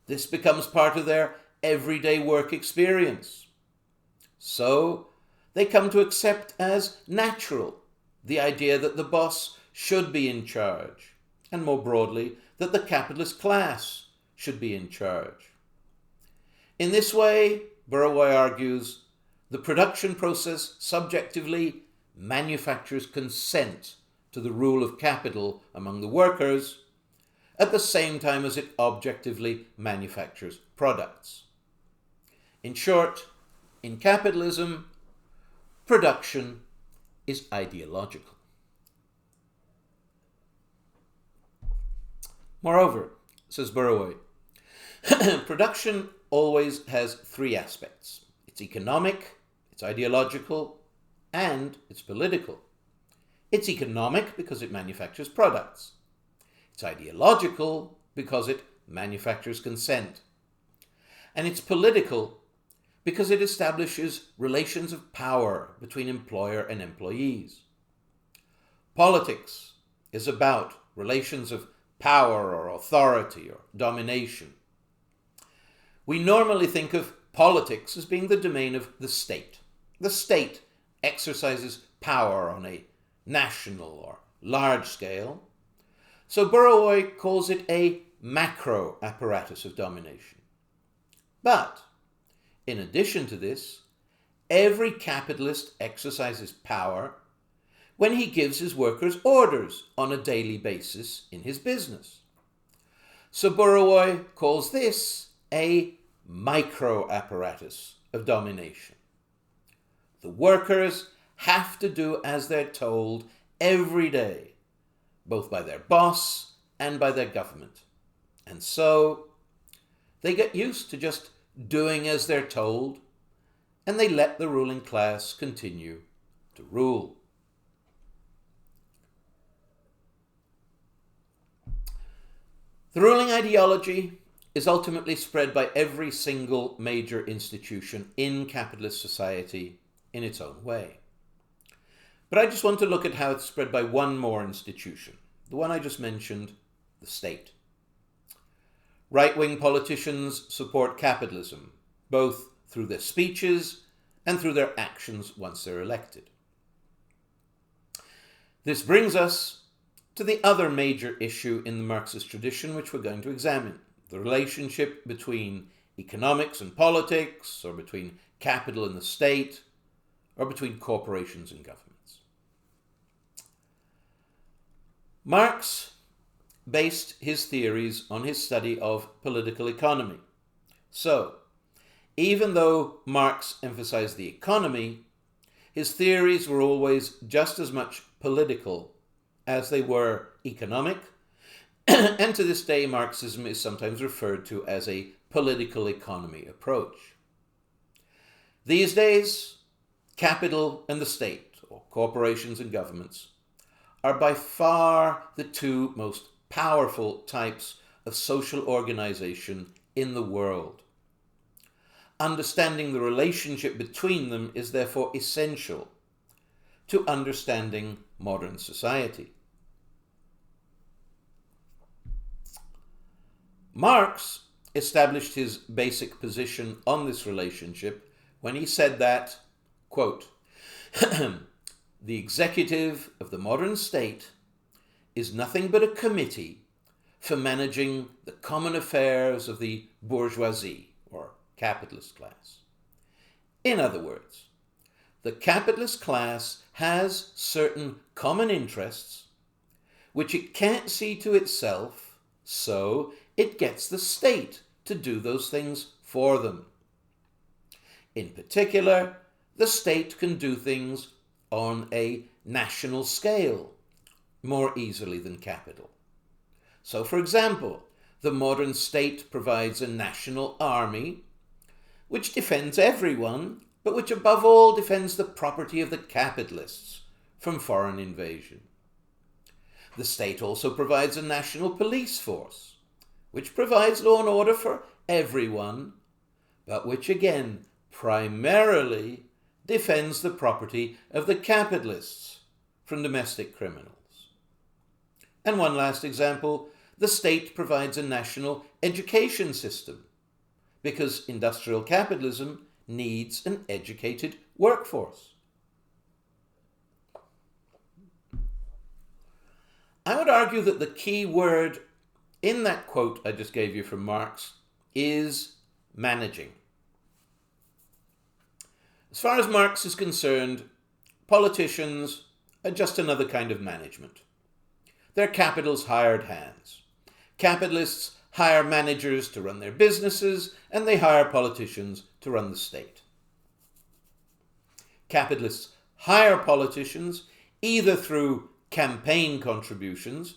This becomes part of their everyday work experience. So they come to accept as natural the idea that the boss should be in charge, and more broadly, that the capitalist class should be in charge. In this way, Burawoy argues, the production process subjectively manufactures consent to the rule of capital among the workers, at the same time as it objectively manufactures products. In short, in capitalism, production is ideological. Moreover, says Burawoy, production always has three aspects. It's economic, it's ideological, and it's political. It's economic because it manufactures products. It's ideological because it manufactures consent. And it's political because it establishes relations of power between employer and employees. Politics is about relations of power or authority or domination. We normally think of politics as being the domain of the state. The state exercises power on a national or large scale. So Burawoy calls it a macro apparatus of domination. But in addition to this, every capitalist exercises power when he gives his workers orders on a daily basis in his business. So Burawoy calls this a micro apparatus of domination. The workers have to do as they're told every day, both by their boss and by their government. And so they get used to just doing as they're told, and they let the ruling class continue to rule. The ruling ideology is ultimately spread by every single major institution in capitalist society in its own way. But I just want to look at how it's spread by one more institution, the one I just mentioned, the state. Right-wing politicians support capitalism, both through their speeches and through their actions once they're elected. This brings us to the other major issue in the Marxist tradition which we're going to examine, the relationship between economics and politics, or between capital and the state, or between corporations and governments. Marx based his theories on his study of political economy. So, even though Marx emphasized the economy, his theories were always just as much political as they were economic, and to this day Marxism is sometimes referred to as a political economy approach. These days, capital and the state, or corporations and governments, are by far the two most powerful types of social organization in the world. Understanding the relationship between them is therefore essential to understanding modern society. Marx established his basic position on this relationship when he said that, quote, "The executive of the modern state is nothing but a committee for managing the common affairs of the bourgeoisie, or capitalist class." In other words, the capitalist class has certain common interests which it can't see to itself, so it gets the state to do those things for them. In particular, the state can do things on a national scale more easily than capital. So, for example, the modern state provides a national army which defends everyone, but which above all defends the property of the capitalists from foreign invasion. The state also provides a national police force, which provides law and order for everyone, but which again primarily defends the property of the capitalists from domestic criminals. And one last example, the state provides a national education system, because industrial capitalism needs an educated workforce. I would argue that the key word in that quote I just gave you from Marx is managing. As far as Marx is concerned, politicians are just another kind of management. They're capital's hired hands. Capitalists hire managers to run their businesses, and they hire politicians to run the state. Capitalists hire politicians either through campaign contributions,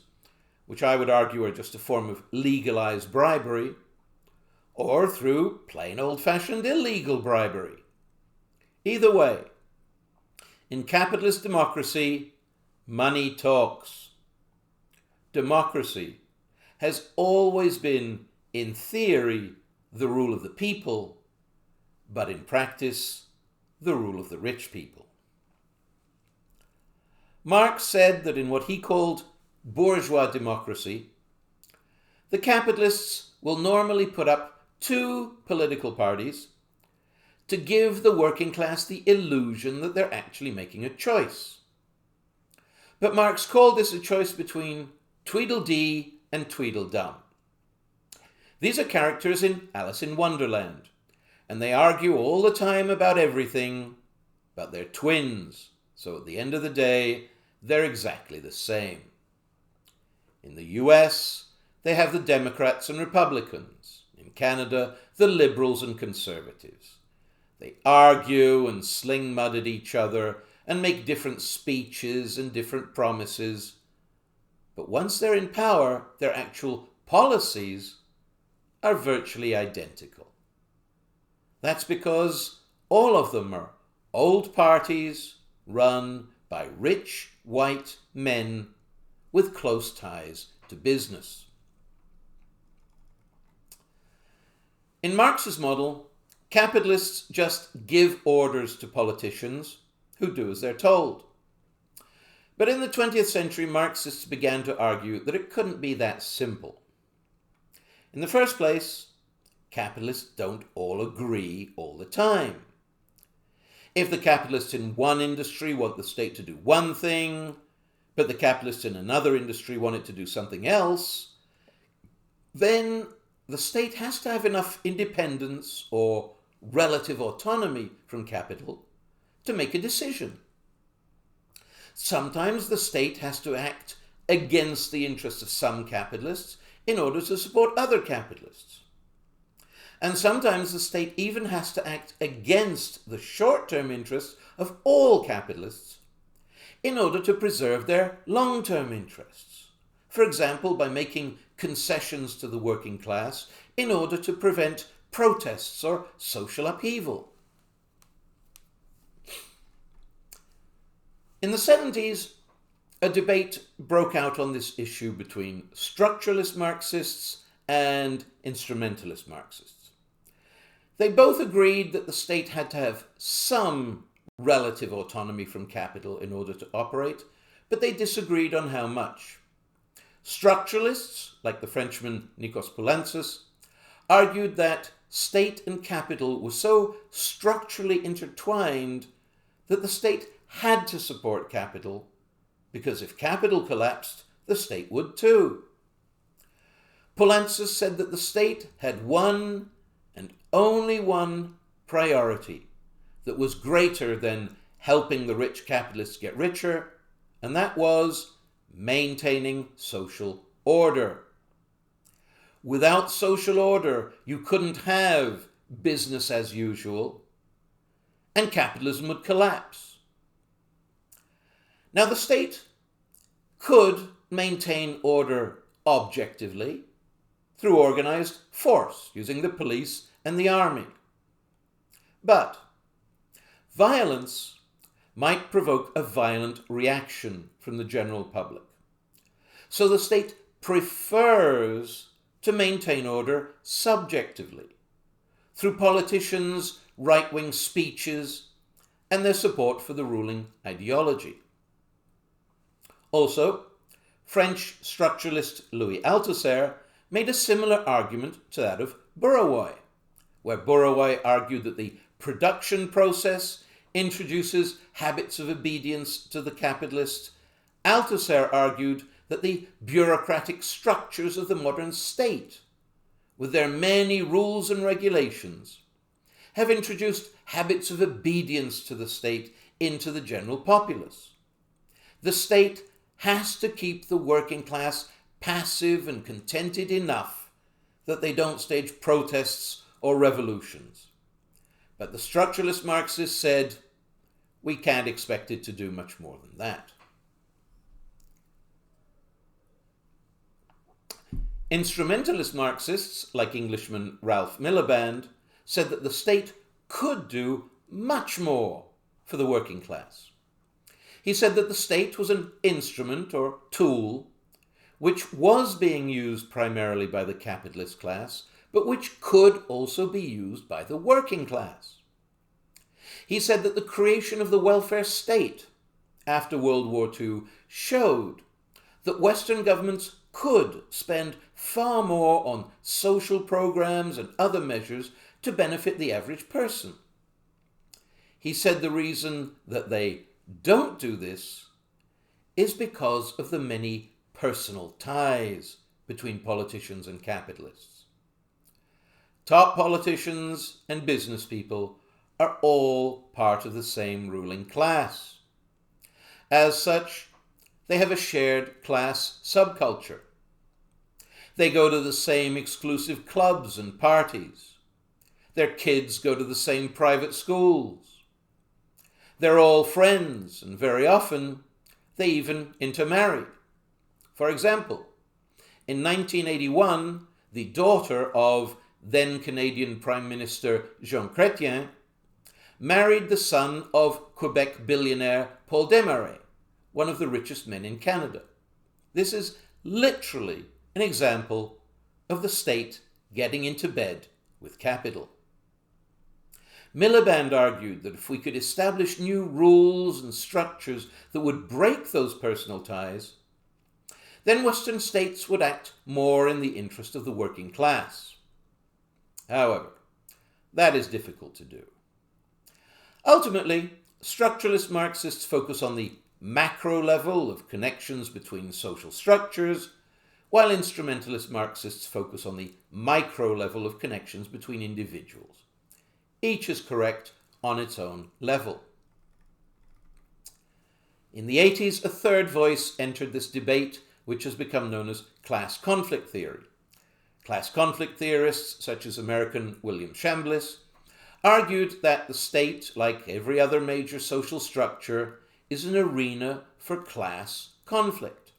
which I would argue are just a form of legalized bribery, or through plain old-fashioned illegal bribery. Either way, in capitalist democracy, money talks. Democracy has always been, in theory, the rule of the people, but in practice, the rule of the rich people. Marx said that in what he called bourgeois democracy, the capitalists will normally put up two political parties to give the working class the illusion that they're actually making a choice. But Marx called this a choice between Tweedledee and Tweedledum. These are characters in Alice in Wonderland, and they argue all the time about everything, but they're twins, so at the end of the day, they're exactly the same. In the US, they have the Democrats and Republicans. In Canada, the Liberals and Conservatives. They argue and sling mud at each other and make different speeches and different promises. But once they're in power, their actual policies are virtually identical. That's because all of them are old parties run by rich white men with close ties to business. In Marx's model, capitalists just give orders to politicians who do as they're told. But in the 20th century, Marxists began to argue that it couldn't be that simple. In the first place, capitalists don't all agree all the time. If the capitalists in one industry want the state to do one thing, but the capitalists in another industry want it to do something else, then the state has to have enough independence or relative autonomy from capital to make a decision. Sometimes the state has to act against the interests of some capitalists in order to support other capitalists. And sometimes the state even has to act against the short-term interests of all capitalists in order to preserve their long-term interests. For example, by making concessions to the working class in order to prevent protests or social upheaval. In the 70s, a debate broke out on this issue between structuralist Marxists and instrumentalist Marxists. They both agreed that the state had to have some relative autonomy from capital in order to operate, but they disagreed on how much. Structuralists, like the Frenchman Nikos Poulantzas, argued that state and capital were so structurally intertwined that the state had to support capital, because if capital collapsed, the state would too. Poulantzas said that the state had one and only one priority that was greater than helping the rich capitalists get richer, and that was maintaining social order. Without social order, you couldn't have business as usual, and capitalism would collapse. Now, the state could maintain order objectively through organized force, using the police and the army. But violence might provoke a violent reaction from the general public. So the state prefers to maintain order subjectively, through politicians' right-wing speeches and their support for the ruling ideology. Also, French structuralist Louis Althusser made a similar argument to that of Burawoy, where Burawoy argued that the production process introduces habits of obedience to the capitalist. Althusser argued that the bureaucratic structures of the modern state, with their many rules and regulations, have introduced habits of obedience to the state into the general populace. The state has to keep the working class passive and contented enough that they don't stage protests or revolutions. But the structuralist Marxists said, we can't expect it to do much more than that. Instrumentalist Marxists, like Englishman Ralph Miliband, said that the state could do much more for the working class. He said that the state was an instrument or tool which was being used primarily by the capitalist class, but which could also be used by the working class. He said that the creation of the welfare state after World War II showed that Western governments could spend far more on social programs and other measures to benefit the average person. He said the reason that they don't do this is because of the many personal ties between politicians and capitalists. Top politicians and business people are all part of the same ruling class. As such, they have a shared class subculture. They go to the same exclusive clubs and parties. Their kids go to the same private schools. They're all friends, and very often they even intermarry. For example, in 1981, the daughter of then Canadian Prime Minister Jean Chrétien married the son of Quebec billionaire Paul Desmarais, one of the richest men in Canada. This is literally an example of the state getting into bed with capital. Miliband argued that if we could establish new rules and structures that would break those personal ties, then Western states would act more in the interest of the working class. However, that is difficult to do. Ultimately, structuralist Marxists focus on the macro level of connections between social structures, while instrumentalist Marxists focus on the micro level of connections between individuals. Each is correct on its own level. In the 80s, a third voice entered this debate which has become known as class conflict theory. Class conflict theorists, such as American William Chambliss, argued that the state, like every other major social structure, is an arena for class conflict.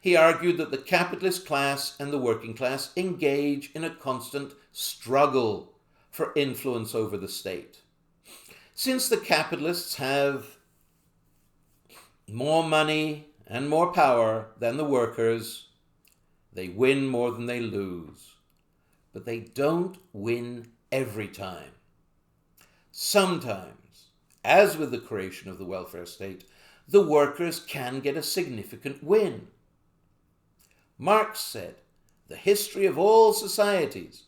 He argued that the capitalist class and the working class engage in a constant struggle for influence over the state. Since the capitalists have more money and more power than the workers, they win more than they lose. But they don't win every time. Sometimes, as with the creation of the welfare state, the workers can get a significant win. Marx said, "The history of all societies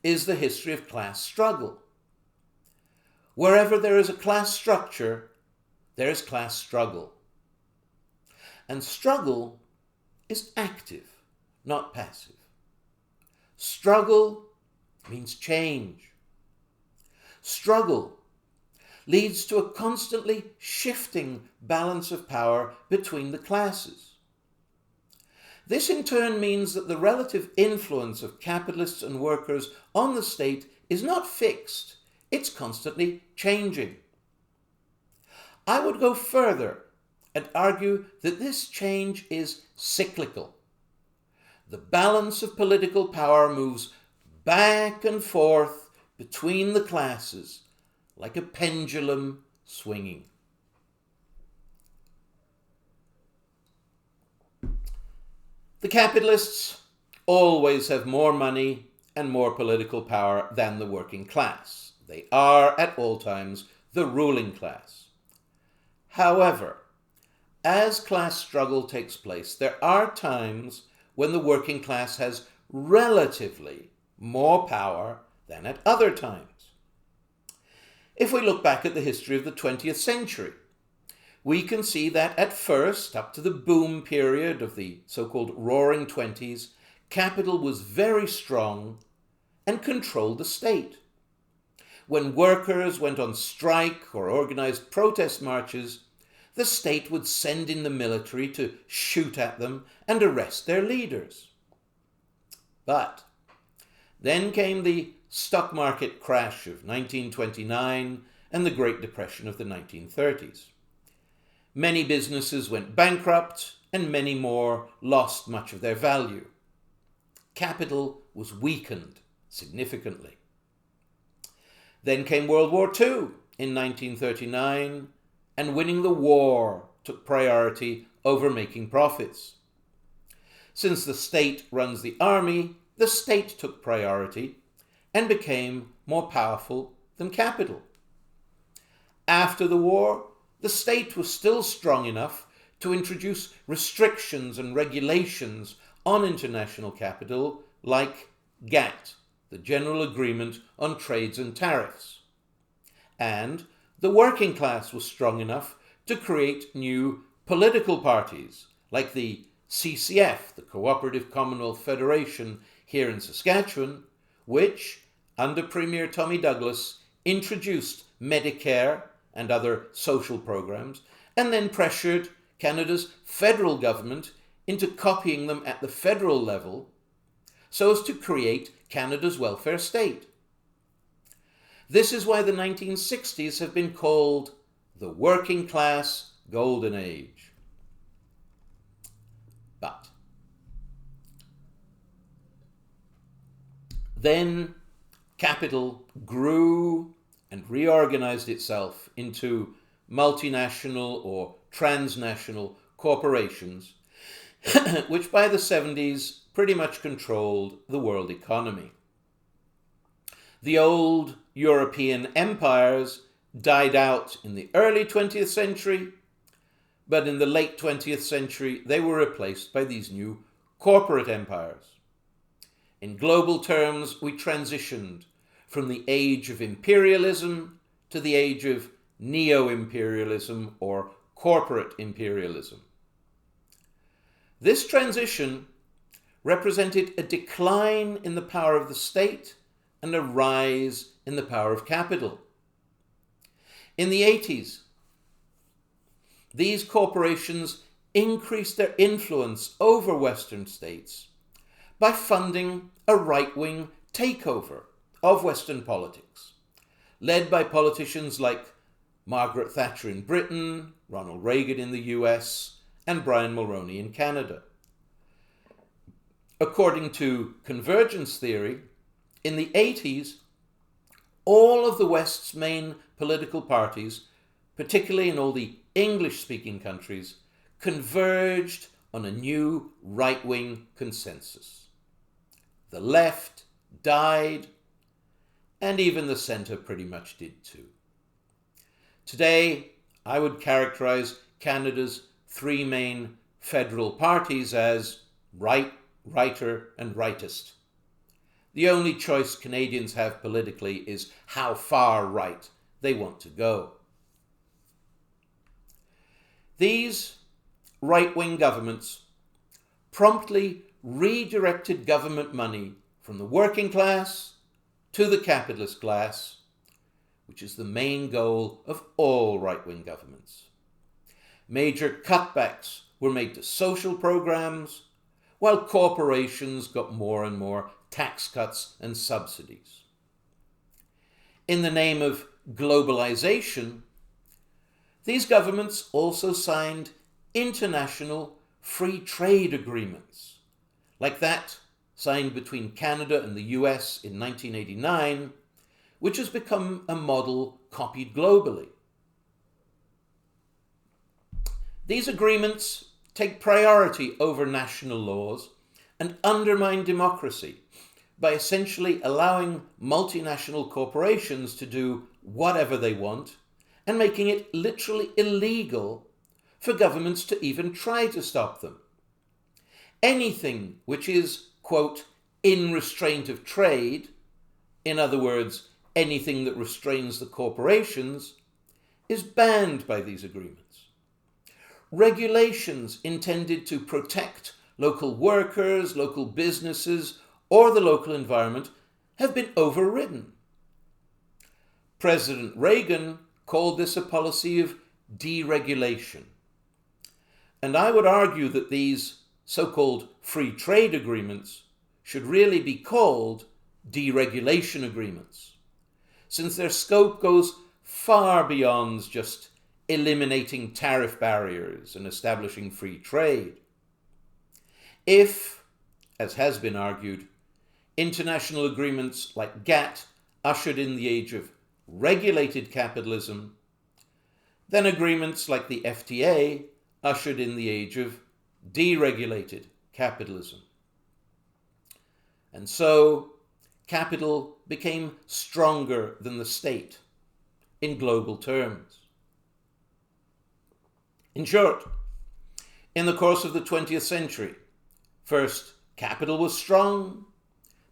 is the history of class struggle. Wherever there is a class structure, there is class struggle. And struggle is active, not passive. Struggle means change. Struggle leads to a constantly shifting balance of power between the classes. This in turn means that the relative influence of capitalists and workers on the state is not fixed, it's constantly changing. I would go further and argue that this change is cyclical. The balance of political power moves back and forth between the classes like a pendulum swinging." The capitalists always have more money and more political power than the working class. They are, at all times, the ruling class. However, as class struggle takes place, there are times when the working class has relatively more power than at other times. If we look back at the history of the 20th century, we can see that at first, up to the boom period of the so-called Roaring Twenties, capital was very strong and controlled the state. When workers went on strike or organized protest marches, the state would send in the military to shoot at them and arrest their leaders. But then came the stock market crash of 1929 and the Great Depression of the 1930s. Many businesses went bankrupt and many more lost much of their value. Capital was weakened significantly. Then came World War II in 1939, and winning the war took priority over making profits. Since the state runs the army, the state took priority and became more powerful than capital. After the war, the state was still strong enough to introduce restrictions and regulations on international capital like GATT, the General Agreement on Trades and Tariffs. And the working class was strong enough to create new political parties like the CCF, the Cooperative Commonwealth Federation here in Saskatchewan, which, under Premier Tommy Douglas, introduced Medicare and other social programs, and then pressured Canada's federal government into copying them at the federal level so as to create Canada's welfare state. This is why the 1960s have been called the working class golden age. But then capital grew and reorganized itself into multinational or transnational corporations, which by the 70s pretty much controlled the world economy. The old European empires died out in the early 20th century, but in the late 20th century they were replaced by these new corporate empires. In global terms, we transitioned from the age of imperialism to the age of neo-imperialism or corporate imperialism. This transition represented a decline in the power of the state and a rise in the power of capital. In the 80s, these corporations increased their influence over Western states by funding a right-wing takeover of Western politics, led by politicians like Margaret Thatcher in Britain, Ronald Reagan in the US, and Brian Mulroney in Canada. According to convergence theory, in the 80s, all of the West's main political parties, particularly in all the English-speaking countries, converged on a new right-wing consensus. The left died, and even the centre pretty much did too. Today, I would characterize Canada's three main federal parties as right, righter, and rightist. The only choice Canadians have politically is how far right they want to go. These right-wing governments promptly redirected government money from the working class to the capitalist class, which is the main goal of all right-wing governments. Major cutbacks were made to social programs, while corporations got more and more tax cuts and subsidies. In the name of globalization, these governments also signed international free trade agreements, like that signed between Canada and the US in 1989, which has become a model copied globally. These agreements take priority over national laws and undermine democracy by essentially allowing multinational corporations to do whatever they want and making it literally illegal for governments to even try to stop them. Anything which is, quote, in restraint of trade, in other words, anything that restrains the corporations, is banned by these agreements. Regulations intended to protect local workers, local businesses, or the local environment have been overridden. President Reagan called this a policy of deregulation. And I would argue that these so-called free trade agreements should really be called deregulation agreements, since their scope goes far beyond just eliminating tariff barriers and establishing free trade. If, as has been argued, international agreements like GATT ushered in the age of regulated capitalism, then agreements like the FTA ushered in the age of deregulated capitalism. And so, capital became stronger than the state in global terms. In short, in the course of the 20th century, first capital was strong,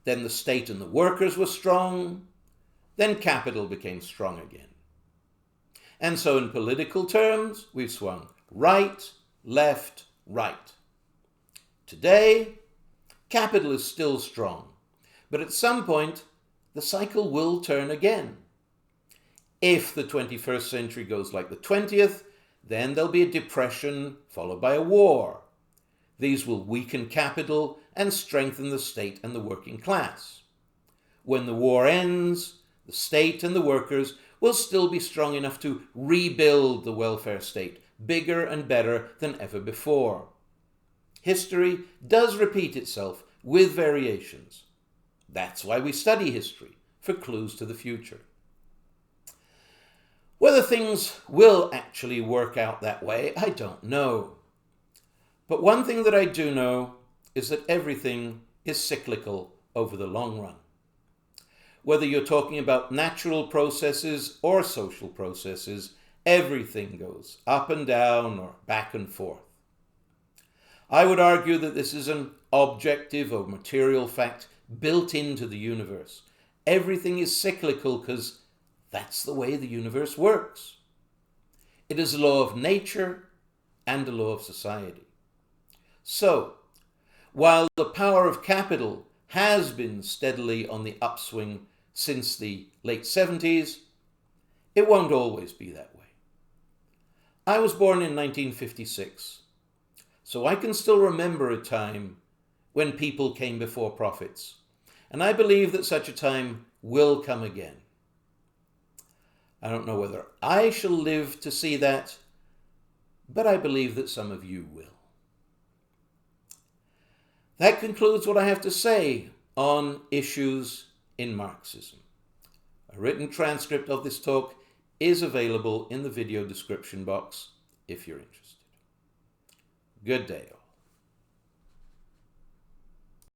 then the state and the workers were strong, then capital became strong again. And so in political terms, we've swung right, left, right. Today, capital is still strong, but at some point, the cycle will turn again. If the 21st century goes like the 20th, then there'll be a depression followed by a war. These will weaken capital and strengthen the state and the working class. When the war ends, the state and the workers will still be strong enough to rebuild the welfare state, bigger and better than ever before. History does repeat itself with variations. That's why we study history, for clues to the future. Whether things will actually work out that way, I don't know. But one thing that I do know is that everything is cyclical over the long run. Whether you're talking about natural processes or social processes, everything goes up and down or back and forth. I would argue that this is an objective or material fact built into the universe. Everything is cyclical because that's the way the universe works. It is a law of nature and a law of society. So, while the power of capital has been steadily on the upswing since the late 70s, it won't always be that way. I was born in 1956. So I can still remember a time when people came before profits, and I believe that such a time will come again. I don't know whether I shall live to see that, but I believe that some of you will. That concludes what I have to say on issues in Marxism. A written transcript of this talk is available in the video description box if you're interested. Good day all.